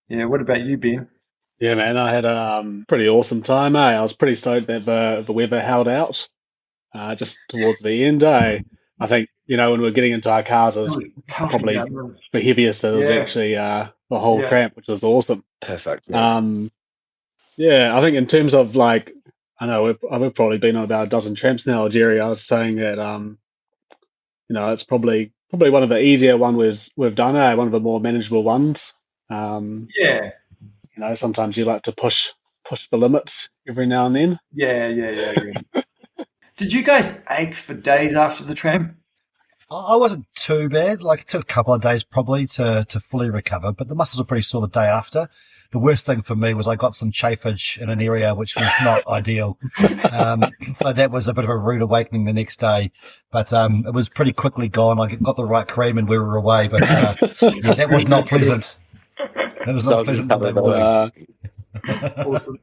Speaker 13: Yeah, what about you, Ben?
Speaker 12: Yeah, man, I had a pretty awesome time. I was pretty stoked that the weather held out just towards the end. I think, when we were getting into our cars, it was probably the heaviest. It was actually the whole tramp, which was awesome.
Speaker 15: Perfect.
Speaker 12: Yeah, I think in terms of I know I've probably been on about a dozen tramps now, Jerry. I was saying that it's probably one of the easier ones we've done, one of the more manageable ones. Sometimes you like to push the limits every now and then.
Speaker 13: Yeah. Did you guys ache for days after the tramp?
Speaker 5: I wasn't too bad. It took a couple of days probably to fully recover, but the muscles were pretty sore the day after. The worst thing for me was I got some chafage in an area which was not ideal. So that was a bit of a rude awakening the next day, but it was pretty quickly gone. I got the right cream and we were away, but that was not pleasant. That was not pleasant.
Speaker 13: Awesome.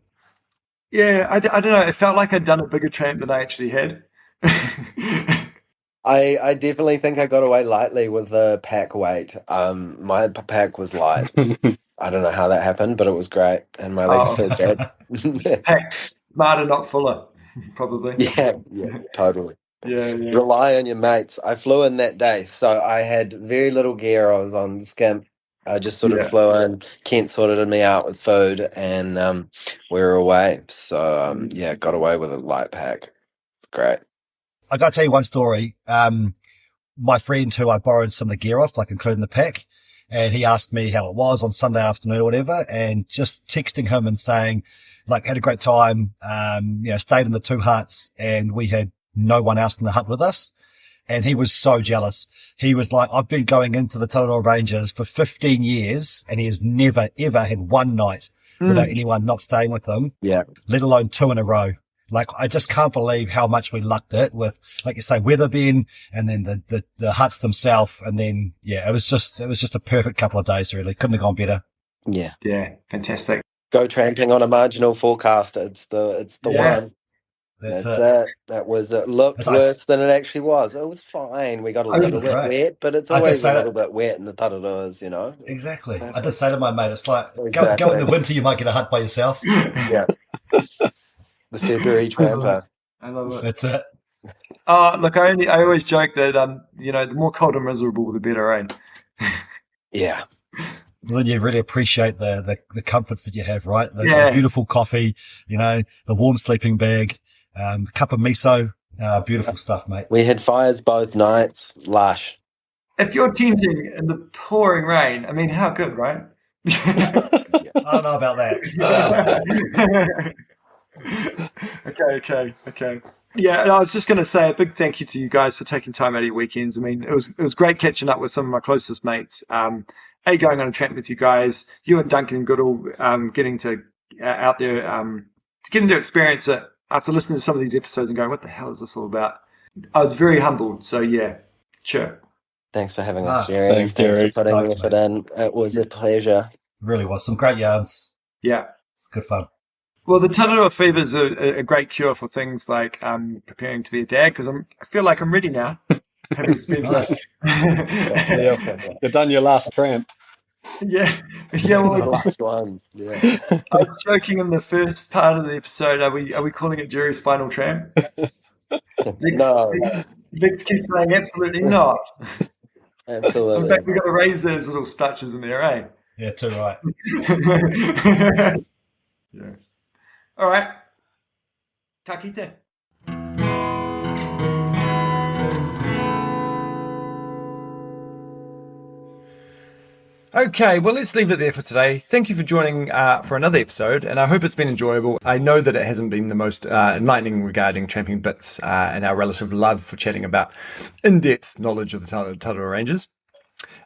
Speaker 13: Yeah, I don't know. It felt like I'd done a bigger tramp than I actually had.
Speaker 15: I definitely think I got away lightly with the pack weight. My pack was light. I don't know how that happened, but it was great, and my legs feel good.
Speaker 13: Pack smarter, not fuller, probably.
Speaker 15: Yeah, totally.
Speaker 13: Yeah.
Speaker 15: Rely on your mates. I flew in that day, so I had very little gear. I was on skimp. I just sort of flew in. Kent sorted me out with food, and we were away. So got away with a light pack. It's great.
Speaker 5: I got to tell you one story. My friend who I borrowed some of the gear off, including the pack, and he asked me how it was on Sunday afternoon or whatever, and just texting him and saying, had a great time, stayed in the 2 huts, and we had no one else in the hut with us. And he was so jealous. He was like, I've been going into the Tararuas Ranges for 15 years, and he has never, ever had one night without anyone not staying with him, let alone 2 in a row. I just can't believe how much we lucked it with, like you say, weather being, and then the huts themselves. And then, it was just a perfect couple of days, really. Couldn't have gone better.
Speaker 15: Yeah.
Speaker 13: Yeah. Fantastic.
Speaker 15: Go tramping on a marginal forecast. It's the one.
Speaker 5: That's
Speaker 15: it. That was it. Looked worse than it actually was. It was fine. We got a little bit wet, but it's always a little bit wet in the Tararuas, you know.
Speaker 5: Exactly.
Speaker 15: That's
Speaker 5: I did say to my mate, it's like,
Speaker 15: Exactly.
Speaker 5: go in the winter, you might get a hut by yourself.
Speaker 15: Yeah. The February tramper.
Speaker 2: I love it.
Speaker 5: That's it.
Speaker 13: Look, I always joke that the more cold and miserable, the better, eh?
Speaker 15: Yeah.
Speaker 5: Well, then you really appreciate the comforts that you have, right? The beautiful coffee, the warm sleeping bag, cup of miso, beautiful stuff, mate.
Speaker 15: We had fires both nights. Lush.
Speaker 13: If you're tenting in the pouring rain, I mean, how good, right?
Speaker 5: I don't know about that.
Speaker 13: Okay. Yeah, and I was just going to say a big thank you to you guys for taking time out of your weekends. I mean, it was great catching up with some of my closest mates. Going on a tramp with you guys, you and Duncan and Goodall, getting to out there, to getting to experience it after listening to some of these episodes and going, what the hell is this all about? I was very humbled. So yeah, sure.
Speaker 15: Thanks for having us, Jerry.
Speaker 12: Thanks, Jerry.
Speaker 15: Thanks for putting the effort in. It was a pleasure.
Speaker 5: It really was. Some great yarns.
Speaker 13: Yeah.
Speaker 5: It's good fun.
Speaker 13: Well, the Tararua Fever is a great cure for things like preparing to be a dad, because I feel like I'm ready now. Having spent
Speaker 12: You've done your last tramp.
Speaker 13: Yeah. Well,
Speaker 15: the last one. Yeah.
Speaker 13: I was joking in the first part of the episode. Are we calling it Jerry's final tramp?
Speaker 15: No.
Speaker 13: Lex keeps saying absolutely not.
Speaker 15: Absolutely.
Speaker 13: In fact, we've got to raise those little splutches in there, eh?
Speaker 5: Yeah, too right.
Speaker 13: Yeah. All right. Ka kite. Okay, well, let's leave it there for today. Thank you for joining for another episode, and I hope it's been enjoyable. I know that it hasn't been the most enlightening regarding tramping bits and our relative love for chatting about in-depth knowledge of the Tararua Ranges.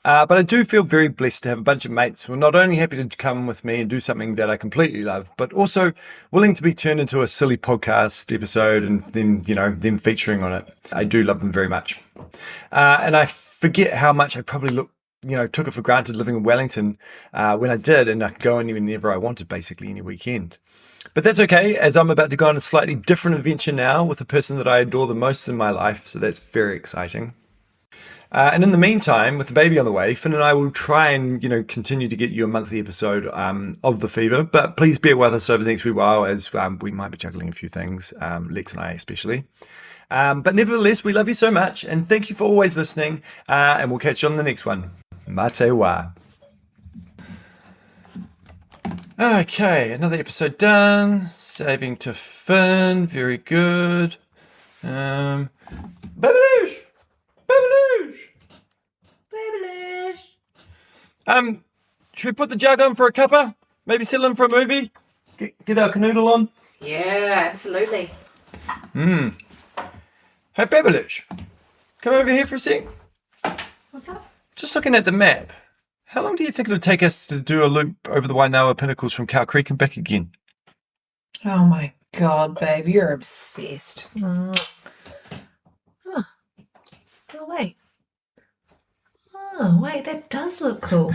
Speaker 13: But I do feel very blessed to have a bunch of mates who are not only happy to come with me and do something that I completely love, but also willing to be turned into a silly podcast episode and then, them featuring on it. I do love them very much. And I forget how much I probably took it for granted living in Wellington when I did, and I could go whenever I wanted, basically any weekend. But that's okay, as I'm about to go on a slightly different adventure now with the person that I adore the most in my life, so that's very exciting. And in the meantime, with the baby on the way, Finn and I will try and, continue to get you a monthly episode of The Fever. But please bear with us over the next wee while, as we might be juggling a few things, Lex and I especially. But nevertheless, we love you so much, and thank you for always listening, and we'll catch you on the next one. Matewa. Okay, another episode done. Saving to Finn, very good. Babaloosh! Should we put the jug on for a cuppa? Maybe settle in for a movie? Get our canoodle on?
Speaker 3: Yeah, absolutely.
Speaker 13: Hey, Babaloosh, come over here for a sec.
Speaker 3: What's up?
Speaker 13: Just looking at the map. How long do you think it'll take us to do a loop over the Wainoa Pinnacles from Cow Creek and back again?
Speaker 16: Oh my god, babe, you're obsessed. Oh, wait. Oh, wait, that does look cool.